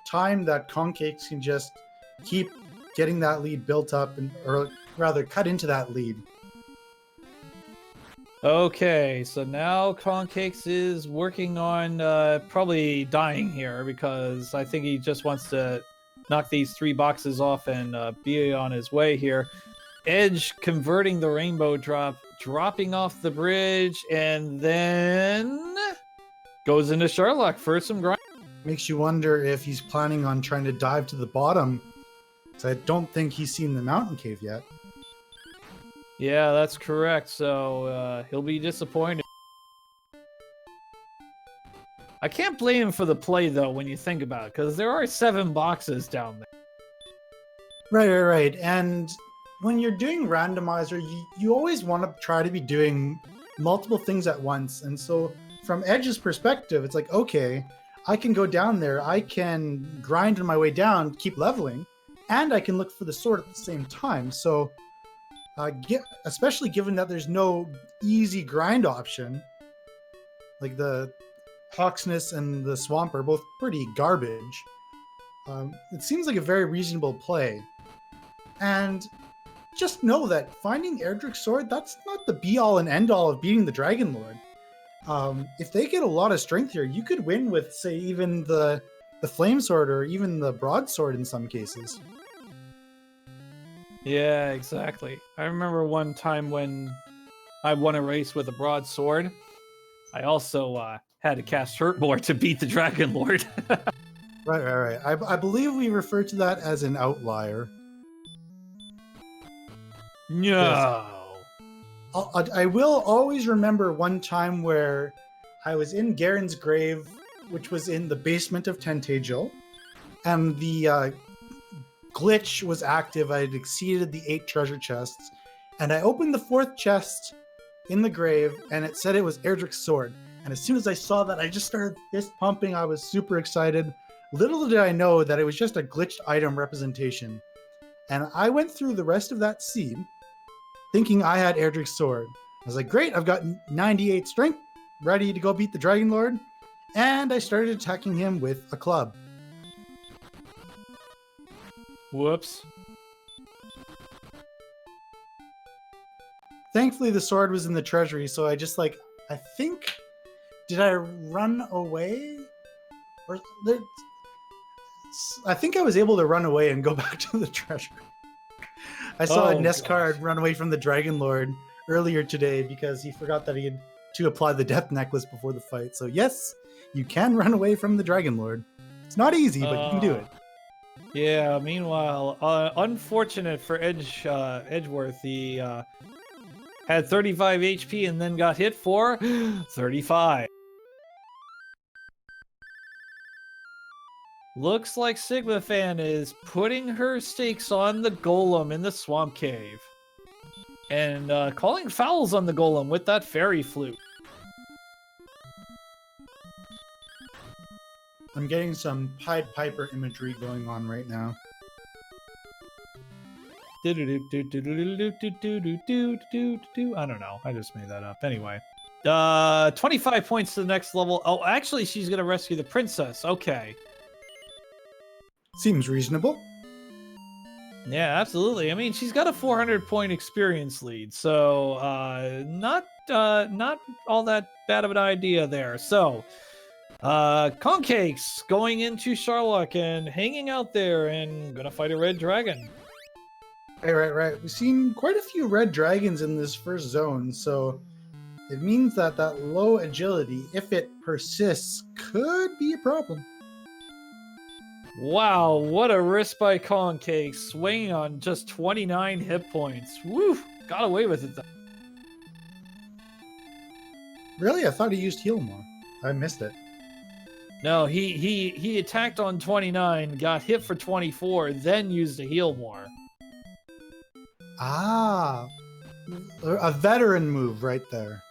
time that Kongcakes can just keep getting that lead built up, or rather cut into that lead. Okay, so now Kongcakes is working on probably dying here, because I think he just wants to knock these 3 boxes off and be on his way here. Edge converting the rainbow drop, dropping off the bridge, and then goes into Charlock for some grind. Makes you wonder if he's planning on trying to dive to the bottom, because I don't think he's seen the mountain cave yet. Yeah, that's correct. So he'll be disappointed. I can't blame him for the play, though, when you think about it, because there are 7 boxes down there. Right. And when you're doing randomizer, you always want to try to be doing multiple things at once. And so from Edge's perspective, it's like, okay, I can go down there, I can grind on my way down, keep leveling, and I can look for the sword at the same time. So especially given that there's no easy grind option, like the Hawksness and the Swamp are both pretty garbage, it seems like a very reasonable play. And just know that finding Erdrick's sword, that's not the be-all and end-all of beating the Dragon Lord. If they get a lot of strength here, you could win with, say, even the Flame Sword or even the Broadsword in some cases. Yeah, exactly. I remember one time when I won a race with a broadsword. I also had to cast Hurtmore to beat the Dragon Lord. Right. I believe we refer to that as an outlier. No. Yes. I will always remember one time where I was in Garen's grave, which was in the basement of Tentagel, and the glitch was active. I had exceeded the 8 treasure chests, and I opened the 4th chest in the grave, and it said it was Erdrick's sword. And as soon as I saw that, I just started fist pumping. I was super excited. Little did I know that it was just a glitched item representation. And I went through the rest of that seed thinking I had Erdrick's sword. I was like, great, I've got 98 strength, ready to go beat the Dragon Lord. And I started attacking him with a club. Whoops. Thankfully, the sword was in the treasury, so I just like, I think, did I run away? Or I think I was able to run away and go back to the treasury. I saw a Nescard run away from the Dragon Lord earlier today because he forgot that he had to apply the death necklace before the fight. So yes, you can run away from the Dragon Lord. It's not easy, but you can do it. Yeah, meanwhile, unfortunate for Edgeworth, he had 35 HP and then got hit for 35. Looks like Sigmafan is putting her stakes on the golem in the swamp cave. And calling fouls on the golem with that fairy flute. I'm getting some Pied Piper imagery going on right now. I don't know. I just made that up. Anyway. 25 points to the next level. Oh, actually, she's going to rescue the princess. Okay. Seems reasonable. Yeah, absolutely. I mean, she's got a 400-point experience lead, so not all that bad of an idea there. So, Kongcakes going into Sharlock and hanging out there and gonna fight a red dragon. Right. We've seen quite a few red dragons in this first zone, so it means that low agility, if it persists, could be a problem. Wow, what a risk by Kongcakes, swinging on just 29 hit points. Woo, got away with it though. Really? I thought he used heal more. I missed it. No, he attacked on 29, got hit for 24, then used a heal more. Ah, a veteran move right there.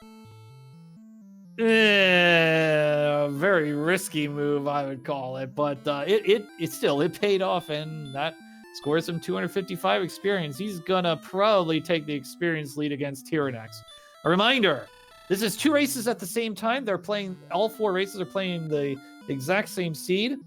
A very risky move, I would call it, but it still paid off, and that scores him 255 experience. He's gonna probably take the experience lead against Tyerenex. A reminder: this is 2 races at the same time. They're playing, all 4 races are playing the exact same seed.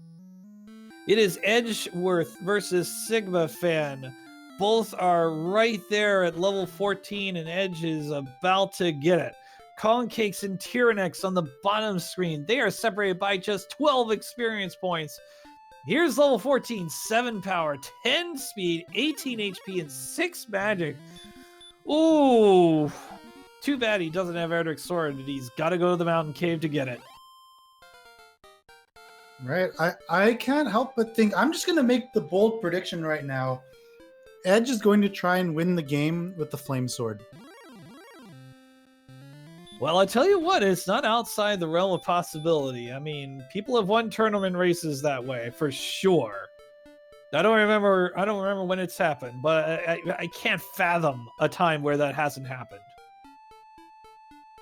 It is Edgeworth versus sigmafan. Both are right there at level 14, and Edge is about to get it. Kongcakes and Tyerenex on the bottom screen. They are separated by just 12 experience points. Here's level 14, 7 power, 10 speed, 18 HP, and 6 magic. Ooh. Too bad he doesn't have Edric's sword, and he's got to go to the mountain cave to get it. Right. I can't help but think, I'm just going to make the bold prediction right now. Edge is going to try and win the game with the flame sword. Well, I tell you what, it's not outside the realm of possibility. I mean, people have won tournament races that way, for sure. I don't remember when it's happened, but I can't fathom a time where that hasn't happened.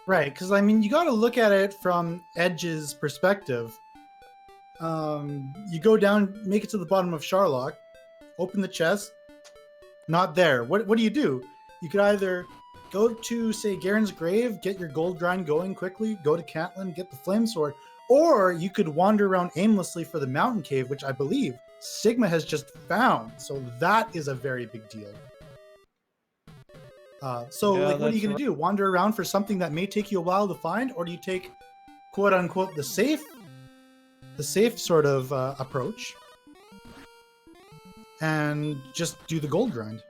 Right, because I mean, you got to look at it from Edge's perspective. You go down, make it to the bottom of Sharlock, open the chest, not there. What do? You could either go to, say, Garen's Grave, get your gold grind going quickly, go to Catelyn, get the flame sword, or you could wander around aimlessly for the mountain cave, which I believe Sigma has just found. So that is a very big deal. So what are you going to do? Wander around for something that may take you a while to find, or do you take, quote unquote, the safe sort of approach and just do the gold grind?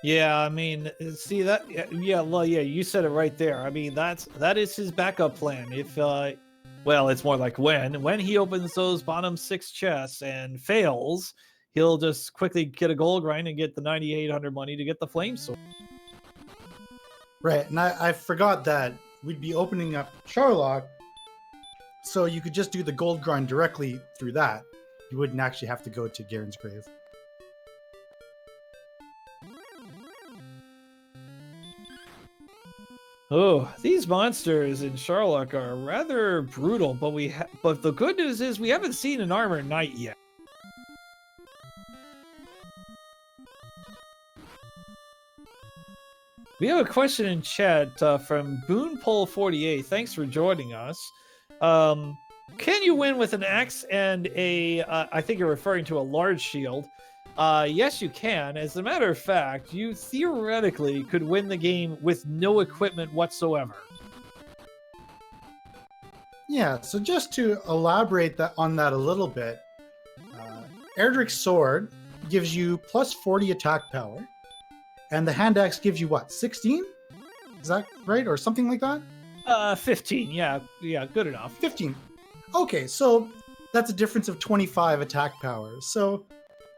Yeah, I mean, see that? Yeah, well, yeah, you said it right there. I mean, that is his backup plan. If, well, it's more like when he opens those bottom 6 chests and fails, he'll just quickly get a gold grind and get the 9,800 money to get the flame sword. Right, and I forgot that we'd be opening up Sharlock, so you could just do the gold grind directly through that. You wouldn't actually have to go to Garen's Grave. Oh, these monsters in Sharlock are rather brutal, but the good news is we haven't seen an armor knight yet. We have a question in chat from BoonPole48. Thanks for joining us. Can you win with an axe and a, I think you're referring to a large shield, Yes, you can. As a matter of fact, you theoretically could win the game with no equipment whatsoever. Yeah, so just to elaborate on that a little bit, Erdrick's sword gives you plus 40 attack power, and the hand axe gives you what, 16? Is that right, or something like that? 15. Yeah, good enough. 15. Okay, so that's a difference of 25 attack power. So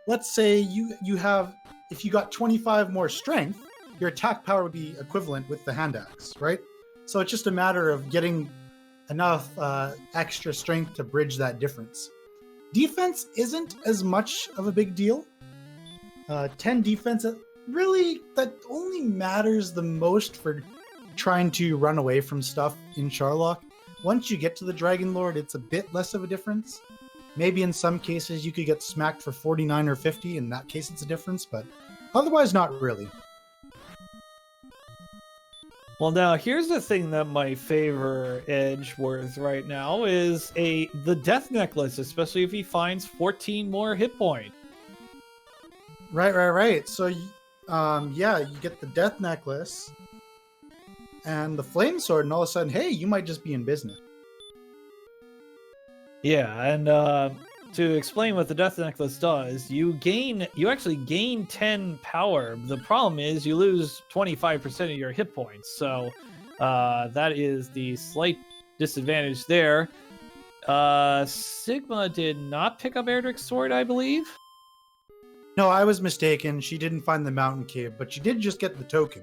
let's say you have, if you got 25 more strength, your attack power would be equivalent with the hand axe, right? So it's just a matter of getting enough extra strength to bridge that difference. Defense isn't as much of a big deal. 10 defense, really, that only matters the most for trying to run away from stuff in Charlock. Once you get to the Dragon Lord, it's a bit less of a difference. Maybe in some cases you could get smacked for 49 or 50. In that case, it's a difference, but otherwise, not really. Well, now here's the thing that might favor Edgeworth right now is the death necklace, especially if he finds 14 more hit points. Right. So, yeah, you get the death necklace and the flame sword, and all of a sudden, hey, you might just be in business. Yeah, and to explain what the death necklace does, you actually gain 10 power. The problem is you lose 25% of your hit points, so that is the slight disadvantage there. Sigma did not pick up Erdrick's sword, I believe. No, I was mistaken. She didn't find the mountain cave, but she did just get the token.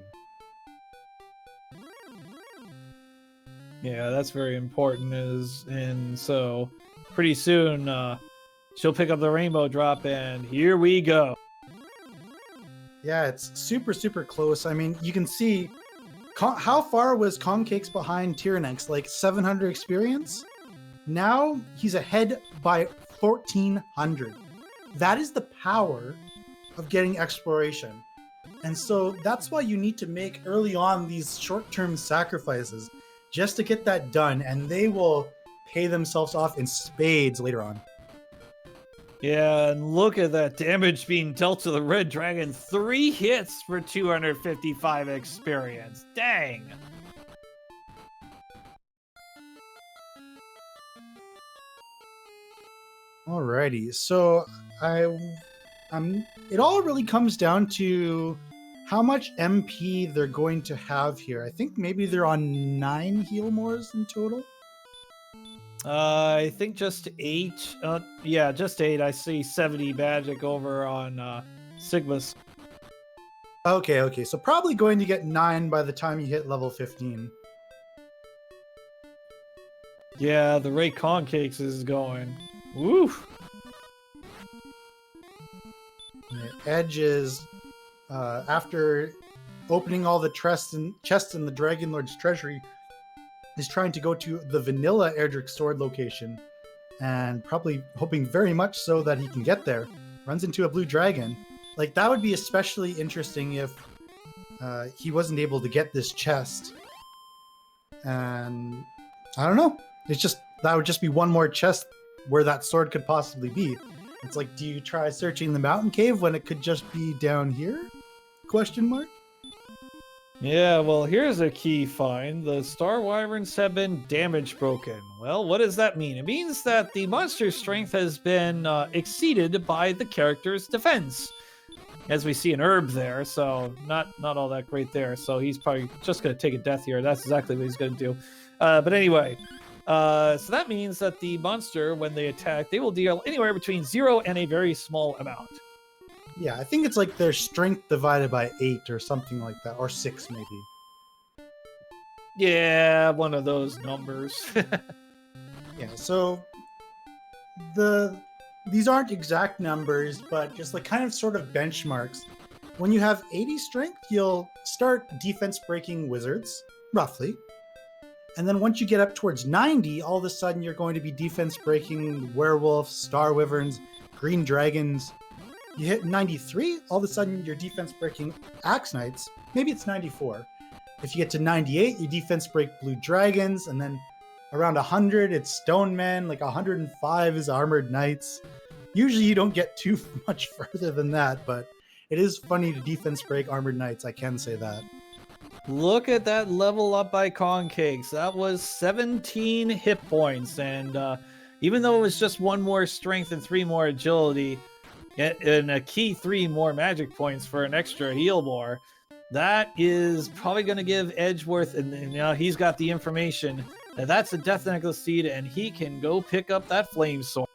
Yeah, that's very important. And so pretty soon she'll pick up the rainbow drop, and here we go. Yeah, it's super, super close. I mean, you can see how far was Kongcakes behind Tyerenex? Like 700 experience? Now he's ahead by 1,400. That is the power of getting exploration. And so that's why you need to make early on these short-term sacrifices just to get that done, and they will pay themselves off in spades later on. Yeah, and look at that damage being dealt to the red dragon. 3 hits for 255 experience. Dang. Alrighty, so it all really comes down to how much MP they're going to have here. I think maybe they're on 9 heal mores in total. I think just 8. Yeah, just 8. I see 70 magic over on Sigma's. Okay. So probably going to get 9 by the time you hit level 15. Yeah, the Ray Kongcakes is going. Woo! Edge is, after opening all the chests in the Dragon Lord's treasury, is trying to go to the vanilla Erdrick sword location, and probably hoping very much so that he can get there. Runs into a blue dragon. Like, that would be especially interesting if he wasn't able to get this chest. And I don't know. That would just be one more chest where that sword could possibly be. It's like, do you try searching the mountain cave when it could just be down here? Question mark? Yeah, well, here's a key find. The Star Wyverns have been damage broken. Well, what does that mean? It means that the monster's strength has been exceeded by the character's defense. As we see an herb there, so not all that great there. So he's probably just going to take a death here. That's exactly what he's going to do. But anyway, so that means that the monster, when they attack, they will deal anywhere between 0 and a very small amount. Yeah, I think it's like their strength divided by 8 or something like that, or 6 maybe. Yeah, one of those numbers. Yeah, so these aren't exact numbers, but just like kind of sort of benchmarks. When you have 80 strength, you'll start defense breaking wizards, roughly. And then once you get up towards 90, all of a sudden you're going to be defense breaking werewolves, star wyverns, green dragons. You hit 93, all of a sudden you're defense breaking axe knights. Maybe it's 94. If you get to 98, you defense break blue dragons, and then around 100 it's stone men, like 105 is armored knights. Usually you don't get too much further than that, but it is funny to defense break Armored Knights, I can say that. Look at that level up by Kongcakes. That was 17 hit points, and even though it was just 1 more strength and 3 more agility, and a key 3 more magic points for an extra heal more, that is probably going to give Edgeworth, and he's got the information, that that's a Death Necklace seed, and he can go pick up that flame sword.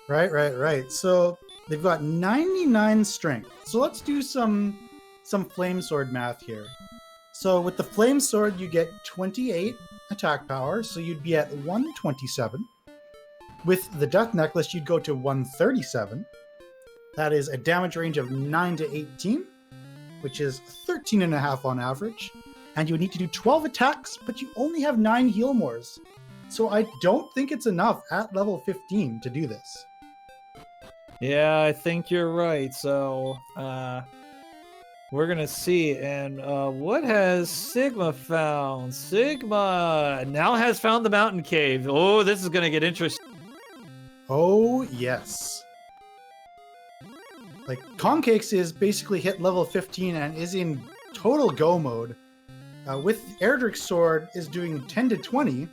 Right. So they've got 99 strength. So let's do some flame sword math here. So with the flame sword, you get 28 attack power, so you'd be at 127. With the Death Necklace, you'd go to 137. That is a damage range of 9 to 18, which is 13.5 on average. And you would need to do 12 attacks, but you only have 9 heal mores. So I don't think it's enough at level 15 to do this. Yeah, I think you're right. So, we're gonna see. And what has Sigma found? Sigma now has found the mountain cave. Oh, this is gonna get interesting. Oh, yes. Like, Kongcakes is basically hit level 15 and is in total go mode. With Erdrick's sword is doing 10 to 20.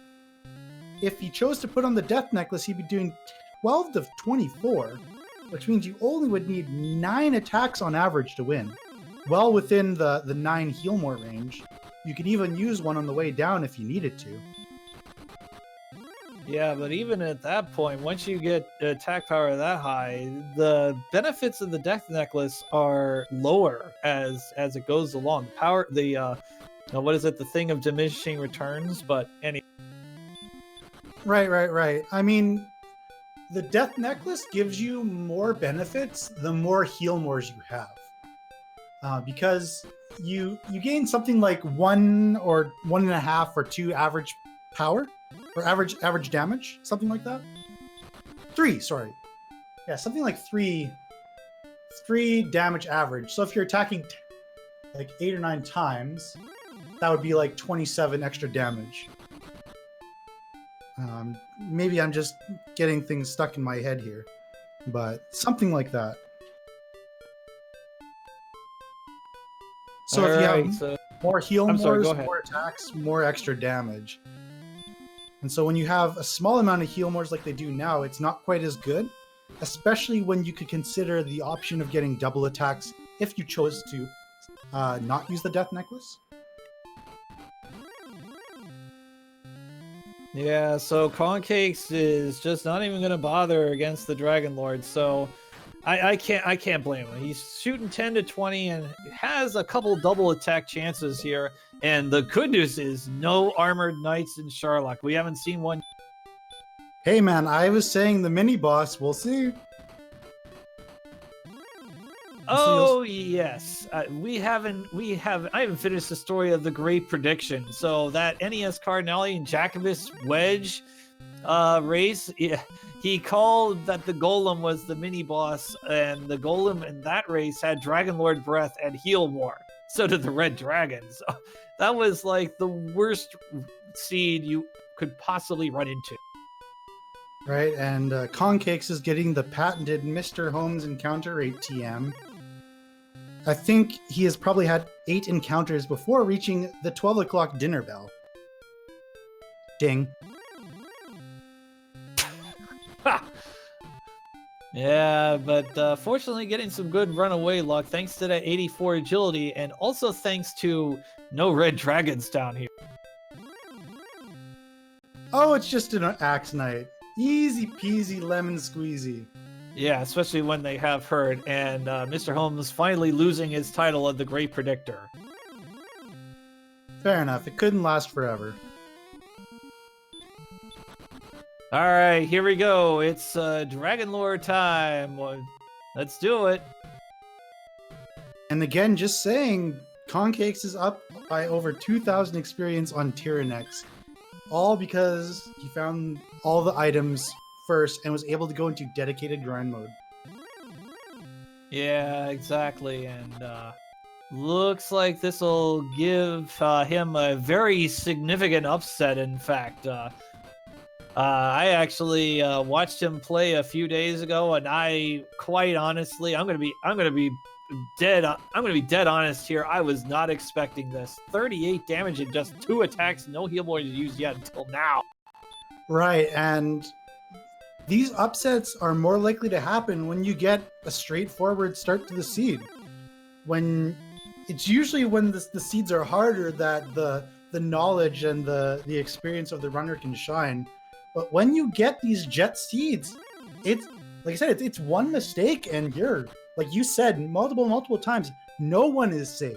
If he chose to put on the Death Necklace, he'd be doing 12 to 24, which means you only would need 9 attacks on average to win. Well within the 9 heal more range. You could even use one on the way down if you needed to. Yeah, but even at that point, once you get attack power that high, the benefits of the Death Necklace are lower as it goes along. What is it? The thing of diminishing returns, but Right. I mean, the Death Necklace gives you more benefits the more heal mores you have. Because you gain something like 1 or 1.5 or 2 average power, or average damage, something like that. 3, sorry. Yeah, something like 3 damage average. So if you're attacking like 8 or 9 times, that would be like 27 extra damage. Maybe I'm just getting things stuck in my head here, but something like that. So if you have more heal mores, more attacks, more extra damage. And so when you have a small amount of heal mores like they do now, it's not quite as good, especially when you could consider the option of getting double attacks if you chose to not use the Death Necklace. Yeah, so Kongcakes is just not even going to bother against the Dragon Lord, so I can't blame him. He's shooting 10 to 20 and has a couple double attack chances here. And the good news is no Armored Knights in Sherlock. We haven't seen one. Hey man, I was saying the mini boss. We'll see. Oh yes, I haven't finished the story of the Great Prediction. So that NES Cardinale and Jacobus Wedge race, he called that the Golem was the mini boss, and the Golem in that race had Dragon Lord Breath and Heal More. So did the Red Dragons. That was like the worst seed you could possibly run into. Right, and Kongcakes is getting the patented MisterHomes encounter rate TM. I think he has probably had 8 encounters before reaching the 12 o'clock dinner bell. Ding. Yeah, but fortunately getting some good runaway luck thanks to that 84 agility, and also thanks to no red dragons down here. Oh, it's just an axe knight. Easy peasy lemon squeezy. Yeah, especially when they have Herd, and MisterHomes finally losing his title of the Great Predictor. Fair enough. It couldn't last forever. All right, here we go. It's Dragon Lore time. Let's do it. And again, just saying, Kongcakes is up by over 2,000 experience on Tyerenex. All because he found all the items first and was able to go into dedicated grind mode. Yeah, exactly. And looks like this will give him a very significant upset, in fact. I actually watched him play a few days ago, and I quite honestly, I'm gonna be dead honest here. I was not expecting this. 38 damage in just 2 attacks, no heal board used yet until now. Right, and these upsets are more likely to happen when you get a straightforward start to the seed. When it's usually when the seeds are harder that the knowledge and the experience of the runner can shine. But when you get these jet seeds, it's like I said, it's one mistake and you're, like you said, multiple times, no one is safe.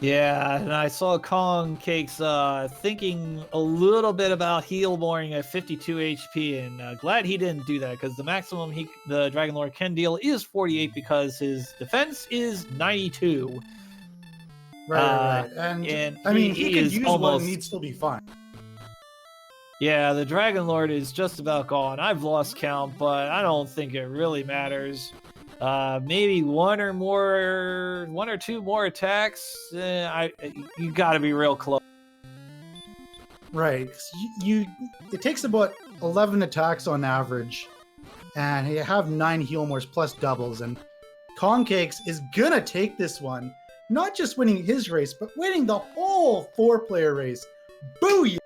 Yeah, and I saw Kongcakes thinking a little bit about heal boring at 52 HP, and glad he didn't do that, because the maximum the Dragon Lord can deal is 48 because his defense is 92. Right. And I mean, he could use one and he'd still be fine. Yeah, the Dragon Lord is just about gone. I've lost count, but I don't think it really matters. Maybe one or two more attacks. You got to be real close. Right. It takes about 11 attacks on average, and you have 9 heal mores plus doubles, and Kongcakes is gonna take this one. Not just winning his race, but winning the whole 4-player race. Booyah!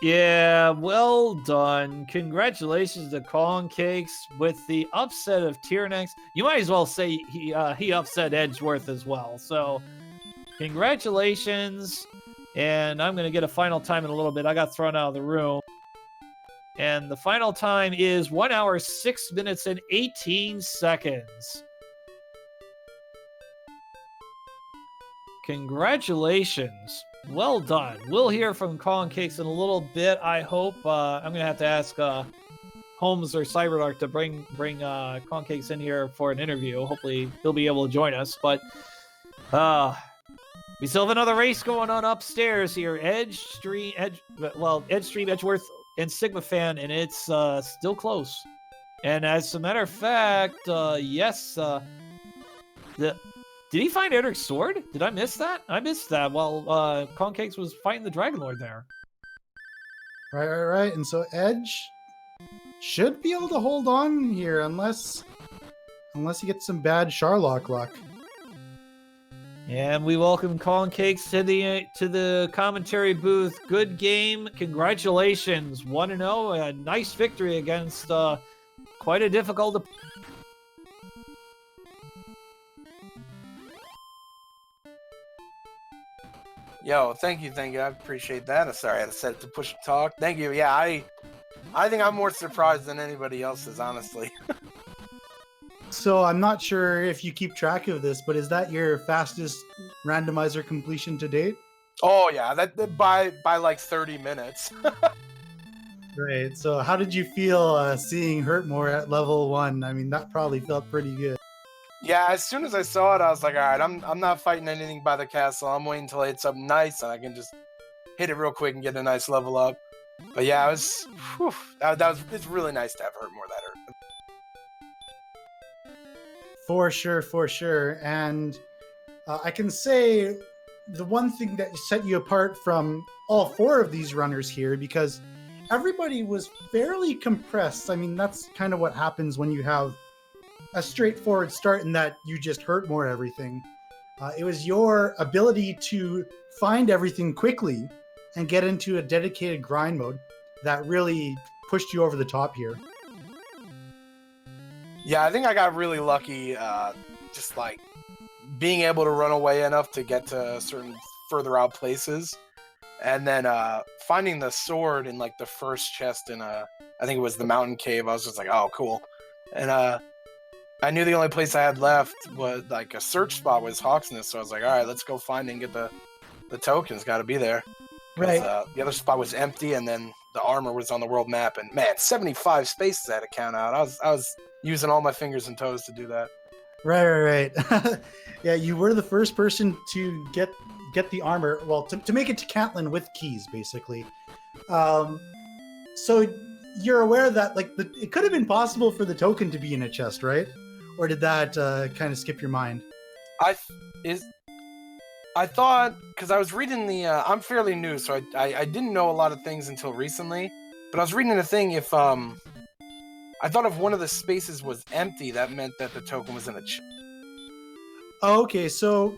Yeah, well done. Congratulations to Kongcakes with the upset of Tyerenex. You might as well say he upset Edgeworth as well. So, congratulations. And I'm going to get a final time in a little bit. I got thrown out of the room. And the final time is 1 hour, 6 minutes, and 18 seconds. Congratulations. Well done. We'll hear from Kongcakes in a little bit, I hope. I'm going to have to ask Holmes or Cyberdark to bring Kongcakes in here for an interview. Hopefully he'll be able to join us. But we still have another race going on upstairs here. Edgestream, Edgeworth, and sigmafan, and it's still close. And as a matter of fact, yes, did he find Eric's sword? Did I miss that? I missed that while Kongcakes was fighting the Dragon Lord there. Right. And so Edge should be able to hold on here unless he gets some bad Sharlock luck. And we welcome Kongcakes to the commentary booth. Good game. Congratulations. 1-0. A nice victory against quite a difficult opponent. Yo, thank you. I appreciate that. Sorry, I had to set it to push to talk. Thank you. Yeah, I think I'm more surprised than anybody else is, honestly. So I'm not sure if you keep track of this, but is that your fastest randomizer completion to date? Oh yeah, that by like 30 minutes. Right. So how did you feel seeing Hurtmore at level 1? I mean, that probably felt pretty good. Yeah, as soon as I saw it, I was like, all right, I'm not fighting anything by the castle. I'm waiting until I hit something nice, and I can just hit it real quick and get a nice level up. But yeah, it's really nice to have Hurtmore that hurt. For sure. And I can say the one thing that set you apart from all 4 of these runners here, because everybody was fairly compressed. I mean, that's kind of what happens when you have a straightforward start in that you just hurt more everything. It was your ability to find everything quickly and get into a dedicated grind mode that really pushed you over the top here. Yeah, I think I got really lucky, just like being able to run away enough to get to certain further out places, and then finding the sword in like the first chest in I think it was the mountain cave. I was just like, oh, cool. And I knew the only place I had left was like a search spot was Hawksness, so I was like, all right, let's go find and get the tokens. Got to be there. Right. The other spot was empty, and then the armor was on the world map. And man, 75 spaces I had to count out. I was using all my fingers and toes to do that. Right. Yeah, you were the first person to get the armor. Well, to make it to Cantlin with keys, basically. So you're aware that like it could have been possible for the token to be in a chest, right? Or did that kind of skip your mind? I thought, because I was reading the, I'm fairly new, so I didn't know a lot of things until recently, but I was reading the thing, if, I thought if one of the spaces was empty, that meant that the token was in a chest. Okay, so,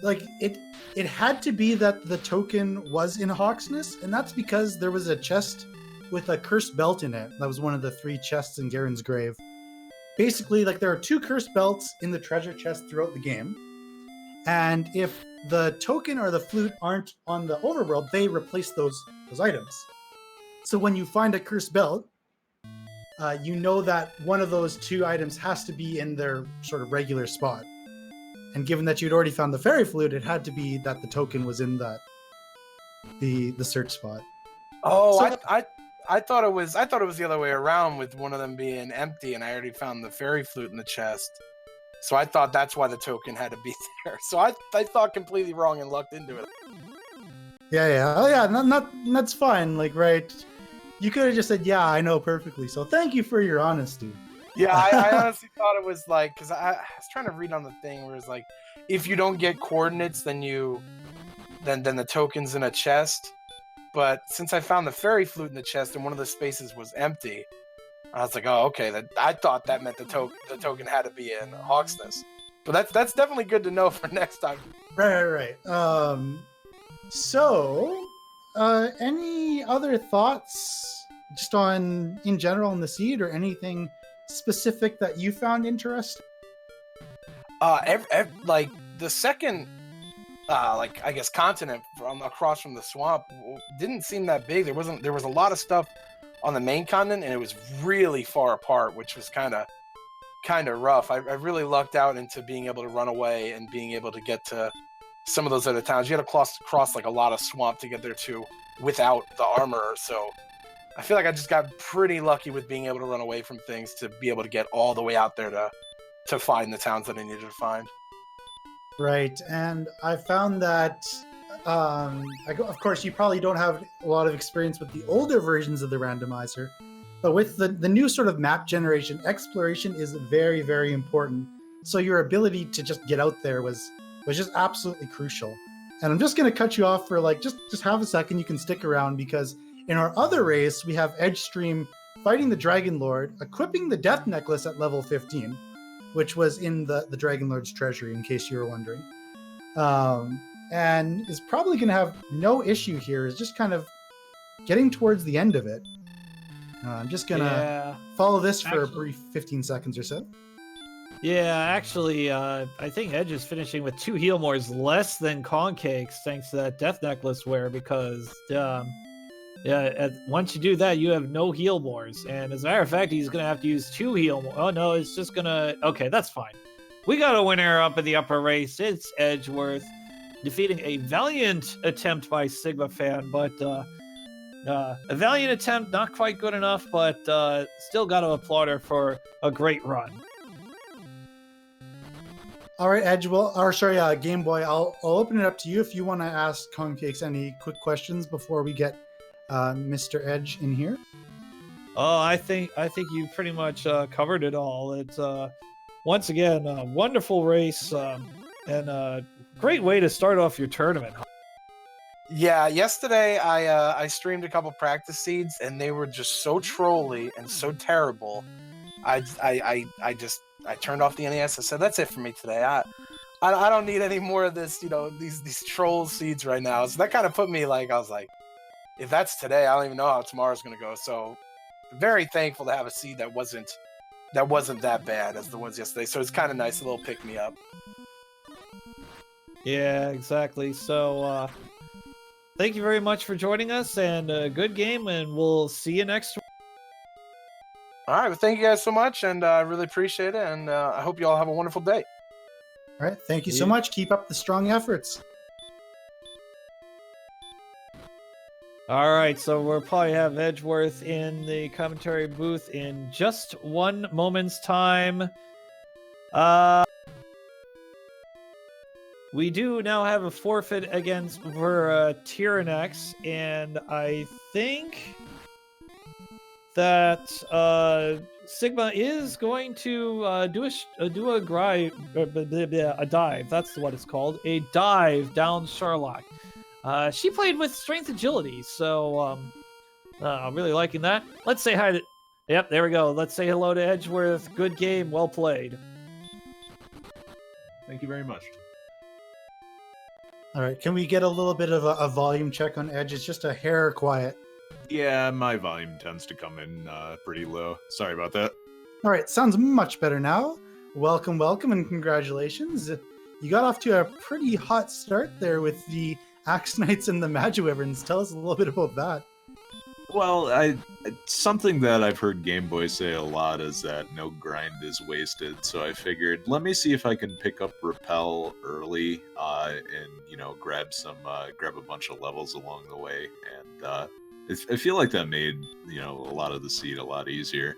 like, it had to be that the token was in Hawksness, and that's because there was a chest with a cursed belt in it. That was one of the 3 chests in Garen's grave. Basically, like, there are 2 cursed belts in the treasure chest throughout the game. And if the token or the flute aren't on the overworld, they replace those items. So when you find a cursed belt, you know that one of those 2 items has to be in their sort of regular spot. And given that you'd already found the fairy flute, it had to be that the token was in that the search spot. Oh, So I thought it was the other way around, with one of them being empty, and I already found the fairy flute in the chest. So I thought that's why the token had to be there. So I thought completely wrong and lucked into it. Yeah. Oh yeah, that's fine. Like, right. You could have just said, yeah, I know perfectly. So thank you for your honesty. Yeah, I honestly thought it was like, because I was trying to read on the thing where it's like, if you don't get coordinates, then the token's in a chest. But since I found the fairy flute in the chest and one of the spaces was empty, I was like, oh, okay. I thought that meant the token had to be in Hawksness. But that's definitely good to know for next time. Right. So, any other thoughts just in general on the seed, or anything specific that you found interesting? Like the second, like, I guess, continent from across from the swamp didn't seem that big. There was a lot of stuff on the main continent, and it was really far apart, which was kind of rough. I really lucked out into being able to run away and being able to get to some of those other towns. You had to cross like a lot of swamp to get there too, without the armor. So I feel like I just got pretty lucky with being able to run away from things to be able to get all the way out there to find the towns that I needed to find. Right, and I found that, of course, you probably don't have a lot of experience with the older versions of the randomizer, but with the new sort of map generation, exploration is very, very important. So your ability to just get out there was just absolutely crucial. And I'm just going to cut you off for like just half a second. You can stick around, because in our other race, we have Edgestream fighting the Dragon Lord, equipping the Death Necklace at level 15, which was in the Dragon Lord's treasury, in case you were wondering. And is probably going to have no issue here, is just kind of getting towards the end of it. I'm just going to follow this for a brief 15 seconds or so. Yeah, actually, I think Edge is finishing with 2 heal mores less than Kongcakes, thanks to that Death Necklace wear, because once you do that, you have no heal mores. And as a matter of fact, he's going to have to use 2 heal mores. Oh, no, it's just going to... Okay, that's fine. We got a winner up in the upper race. It's Edgeworth, defeating a valiant attempt by sigmafan, but a valiant attempt, not quite good enough, but still got to applaud her for a great run. All right, Game Boy, I'll open it up to you if you want to ask Kongcakes any quick questions before we get Mr. Edge in here. Oh, I think you pretty much covered it all. It's once again a wonderful race and a great way to start off your tournament. Yeah, yesterday I streamed a couple practice seeds, and they were just so trolly and so terrible. I turned off the NES. I said, that's it for me today. I don't need any more of this, these troll seeds right now. So that kind of put me I was like, if that's today, I don't even know how tomorrow's going to go. So very thankful to have a seed that wasn't that bad as the ones yesterday. So it's kind of nice, a little pick me up. Yeah, exactly. So thank you very much for joining us, and a good game, and we'll see you next week. All right, well, thank you guys so much, and I really appreciate it, and I hope you all have a wonderful day. All right, thank you so much. Keep up the strong efforts. All right, so we'll probably have Edgeworth in the commentary booth in just one moment's time. We do now have a forfeit for Tyerenex, and I think that Sigma is going to do a dive. That's what it's called, a dive down Sherlock. She played with strength agility, so I'm really liking that. Let's say hi to. Yep, there we go. Let's say hello to Edgeworth. Good game, well played. Thank you very much. All right, can we get a little bit of a volume check on Edge? It's just a hair quiet. Yeah, my volume tends to come in pretty low. Sorry about that. All right, sounds much better now. Welcome, and congratulations. You got off to a pretty hot start there with the Axe Knights and the Magiwyverns. Tell us a little bit about that. Well, something that I've heard Game Boy say a lot is that no grind is wasted. So I figured, let me see if I can pick up Repel early, and grab a bunch of levels along the way. And I feel like that made a lot of the seed a lot easier.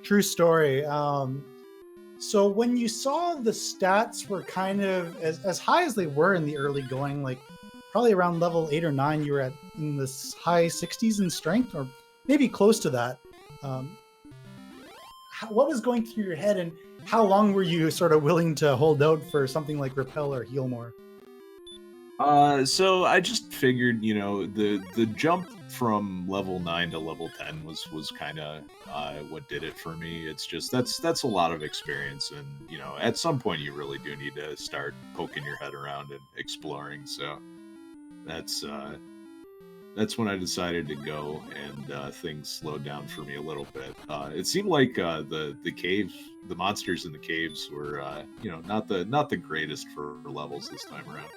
True story. So when you saw the stats were kind of as high as they were in the early going, like probably around level 8 or 9, you were in the high 60s in strength, or maybe close to that. What was going through your head, and how long were you sort of willing to hold out for something like Repel or Heal More? So I just figured, the jump from level 9 to level 10 was kind of what did it for me. It's just that's a lot of experience, and at some point you really do need to start poking your head around and exploring. So that's when I decided to go, and things slowed down for me a little bit. It seemed like the monsters in the caves were not the greatest for levels this time around.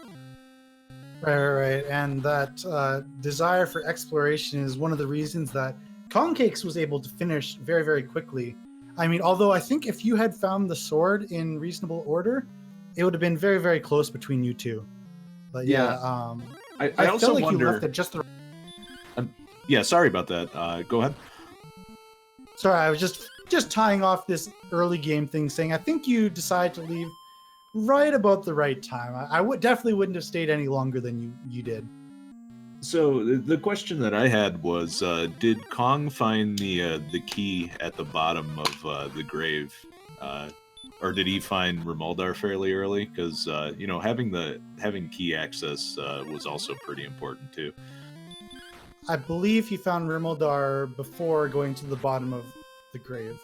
Right. And that desire for exploration is one of the reasons that Kongcakes was able to finish very, very quickly. I mean, although I think if you had found the sword in reasonable order, it would have been very, very close between you two. But yeah, I also felt like wonder. You left it just the... Yeah, sorry about that. Go ahead. Sorry, I was just tying off this early game thing, saying I think you decided to leave right about the right time. I definitely wouldn't have stayed any longer than you did. So the question that I had was, did Kong find the key at the bottom of the grave, or did he find Remoldar fairly early? Because having key access was also pretty important too. I believe he found Remoldar before going to the bottom of the grave.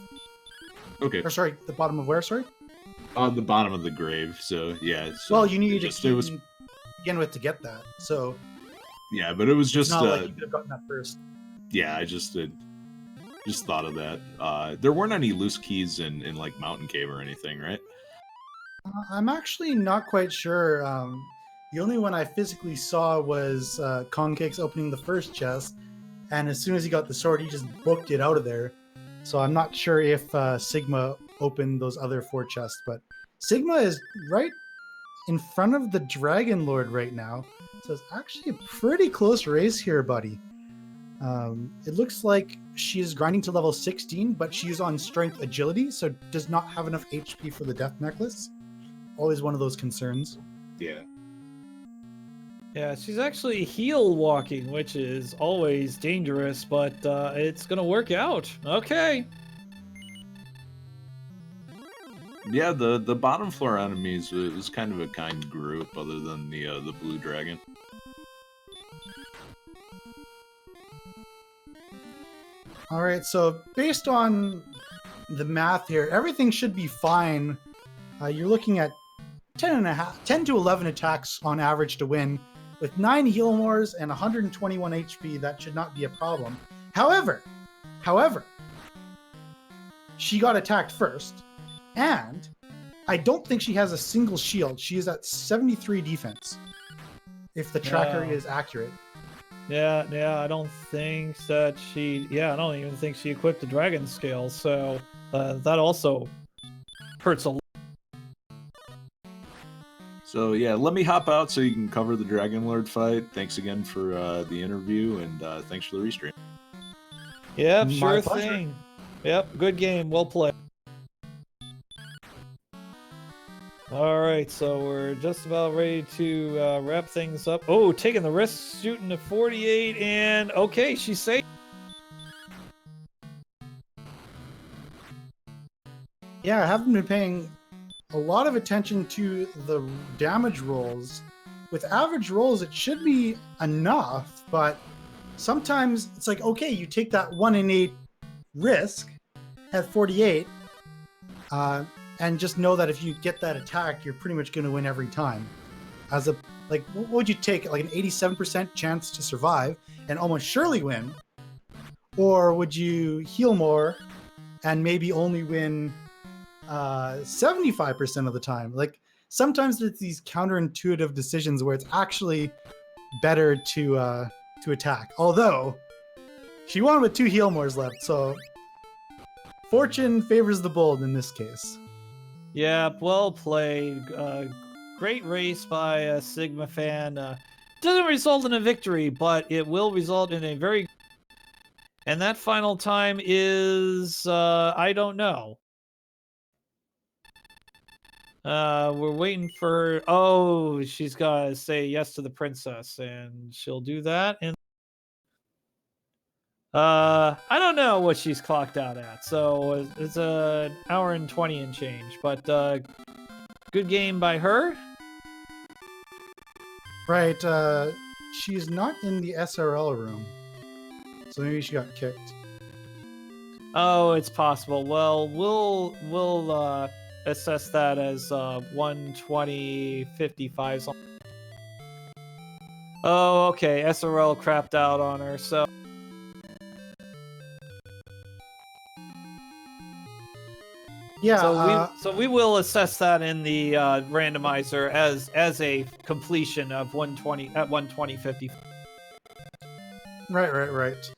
Okay. Or sorry, the bottom of where? Sorry. On the bottom of the grave. So yeah. So well, you needed to begin with to get that. So. Yeah, but it was just not like you could have gotten that first. Yeah, I just thought of that. There weren't any loose keys in like Mountain Cave or anything, right? I'm actually not quite sure. The only one I physically saw was Kongcakes opening the first chest, and as soon as he got the sword, he just booked it out of there. So I'm not sure if Sigma opened those other 4 chests, but Sigma is right in front of the Dragon Lord right now. So it's actually a pretty close race here, buddy. It looks like she's grinding to level 16, but she's on strength agility, so does not have enough HP for the death necklace. Always one of those concerns. Yeah. Yeah, she's actually heel walking, which is always dangerous, but it's gonna work out. Okay. Yeah, the bottom floor enemies was kind of a kind group, other than the blue dragon. All right, so based on the math here, everything should be fine. You're looking at 10 to 11 attacks on average to win. With 9 heal mores and 121 HP, that should not be a problem. However, she got attacked first, and I don't think she has a single shield. She is at 73 defense, if the tracker is accurate. Yeah, I don't think that I don't even think she equipped the dragon scale, so that also hurts a lot. So yeah, let me hop out so you can cover the Dragon Lord fight. Thanks again for the interview, and thanks for the restream. Yep, sure thing. Yep, good game, well played. All right, so we're just about ready to wrap things up. Oh, taking the risk, shooting to 48, and okay, she's safe. Yeah, I haven't been paying a lot of attention to the damage rolls. With average rolls, it should be enough, but sometimes it's like, okay, you take that 1 in 8 risk at 48, and just know that if you get that attack, you're pretty much going to win every time. What would you take? Like an 87% chance to survive and almost surely win? Or would you heal more and maybe only win 75% of the time? Like, sometimes there's these counterintuitive decisions where it's actually better to attack. Although she won with 2 heal mores left, so fortune favors the bold in this case. Yeah, well played. Great race by sigmafan. Doesn't result in a victory, but it will result in a very... And that final time is... I don't know. We're waiting for... Oh, she's got to say yes to the princess, and she'll do that. And I don't know what she's clocked out at, so it's an hour and 20 and change. But good game by her. Right, she's not in the SRL room, so maybe she got kicked. Oh, it's possible. Well, we'll assess that as 120.55 something. Oh, okay. SRL crapped out on her, so yeah. So we will assess that in the randomizer as a completion of 120 at 120.50. Right.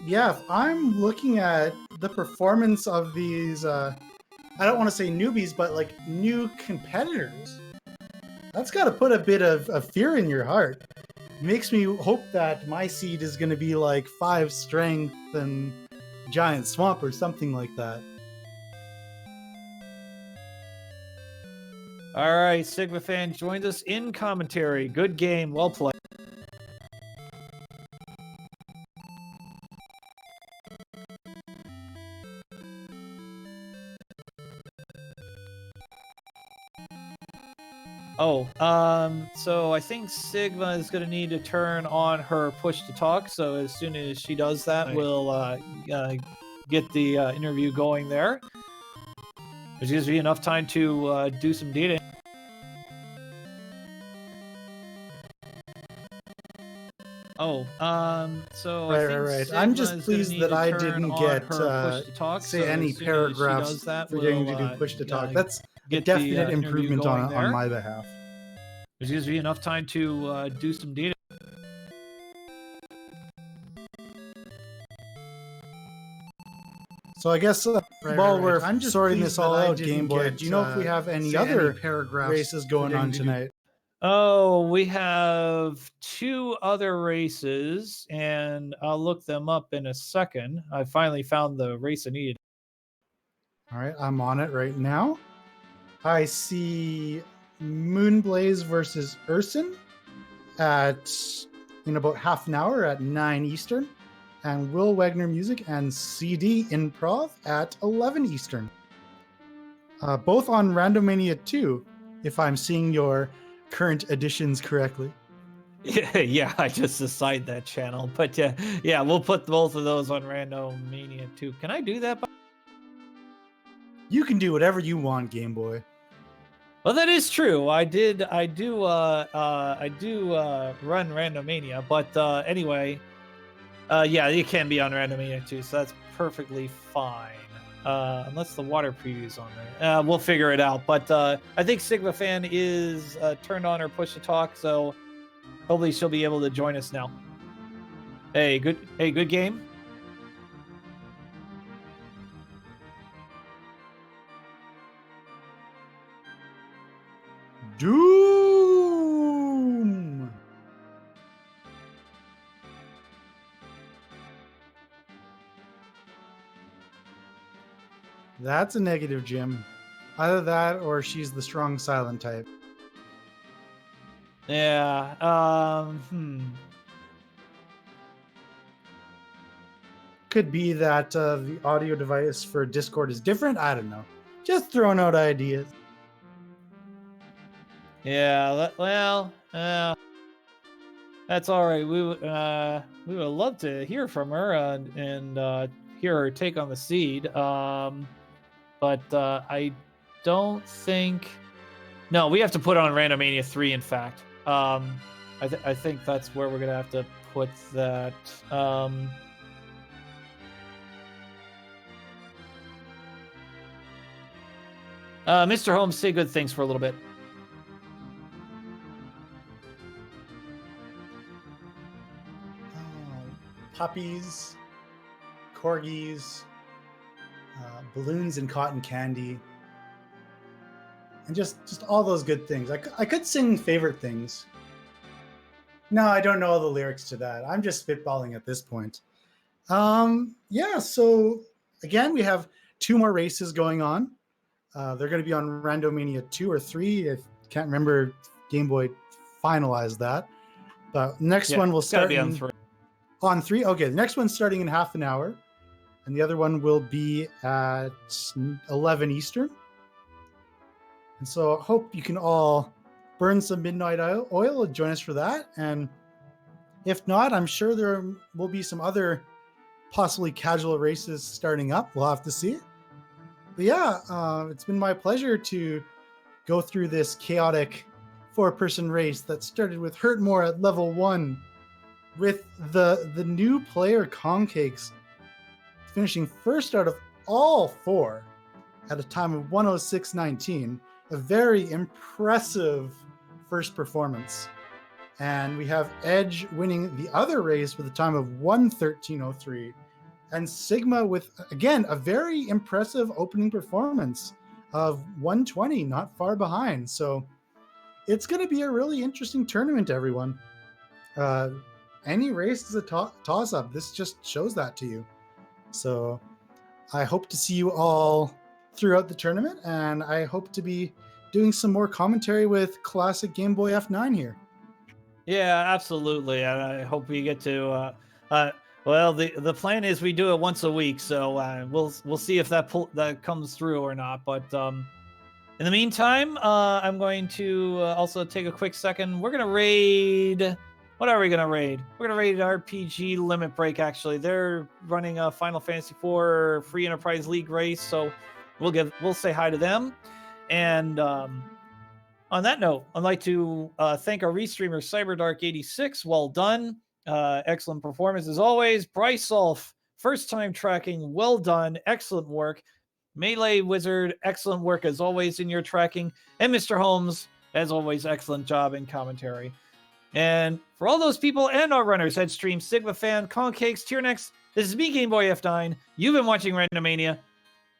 Yeah, if I'm looking at the performance of these, I don't want to say newbies, but like new competitors, that's got to put a bit of fear in your heart. It makes me hope that my seed is going to be like 5 strength and giant swamp or something like that. All right, sigmafan joins us in commentary. Good game, well played. Oh, so I think Sigma is going to need to turn on her push to talk. So as soon as she does that, we'll get the interview going there. There's going to be enough time to do some data. Oh, so right. I'm just pleased that I didn't get say any paragraphs for getting to do push to talk. That's a definite improvement on my behalf. There's going to be enough time to do some data. So I guess while we're sorting this all out, Game Boy, do you know if we have any other races going on tonight? Oh, we have 2 other races, and I'll look them up in a second. I finally found the race I needed. All right, I'm on it right now. I see Moonblaze versus Urson in about half an hour at 9 Eastern, and Will Wagner Music and CD Improv at 11 Eastern. Both on Randomania 2, if I'm seeing your current editions correctly. Yeah, I just assigned that channel, but yeah, we'll put both of those on Randomania 2. Can I do that? You can do whatever you want, Game Boy. Well, that is true. I do run Randomania, but anyway, yeah, it can be on Randomania too, so that's perfectly fine. Unless the water preview's on there. We'll figure it out. But I think sigmafan is turned on her push to talk, so hopefully she'll be able to join us now. Hey, good game. Doom! That's a negative, Jim. Either that or she's the strong silent type. Yeah. Could be that the audio device for Discord is different. I don't know. Just throwing out ideas. Yeah, that's all right. We would love to hear from her and hear her take on the seed. But I don't think. No, we have to put on Randomania 3. In fact, I think that's where we're gonna have to put that. MisterHomes, say good things for a little bit. Puppies, corgis, balloons and cotton candy, and just all those good things. I could sing favorite things. No, I don't know all the lyrics to that. I'm just spitballing at this point. Yeah, so again, we have 2 more races going on. They're going to be on Randomania 2 or 3. I can't remember. Game Boy finalized that. But next one will start on 3. On 3? Okay, the next one's starting in half an hour. And the other one will be at 11 Eastern. And so I hope you can all burn some midnight oil and join us for that. And if not, I'm sure there will be some other possibly casual races starting up. We'll have to see. But yeah, it's been my pleasure to go through this chaotic 4-person race that started with Hurtmore at level 1, with the new player Kongcakes finishing first out of all 4 at a time of 106.19. A very impressive first performance. And we have Edge winning the other race with a time of 113.03. And Sigma with, again, a very impressive opening performance of 120, not far behind. So it's going to be a really interesting tournament, everyone. Any race is a toss-up. This just shows that to you. So I hope to see you all throughout the tournament, and I hope to be doing some more commentary with classic Game Boy F9 here. Yeah, absolutely. And I hope we get to well, the plan is we do it once a week, so we'll see if that comes through or not. But in the meantime, I'm going to also take a quick second. We're gonna raid. What are we gonna raid? We're gonna raid RPG Limit Break. Actually, they're running a Final Fantasy IV Free Enterprise League race, so we'll say hi to them. And on that note, I'd like to thank our restreamer CyberDark86. Well done. Excellent performance as always. Bryce Solf, first time tracking. Well done. Excellent work. Melee Wizard, excellent work as always in your tracking. And MisterHomes, as always, excellent job in commentary. And for all those people and our runners, Headstream, sigmafan, Kongcakes, Tyerenex, this is me, Game Boy F9. You've been watching Randomania.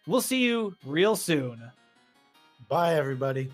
We'll see you real soon. Bye, everybody.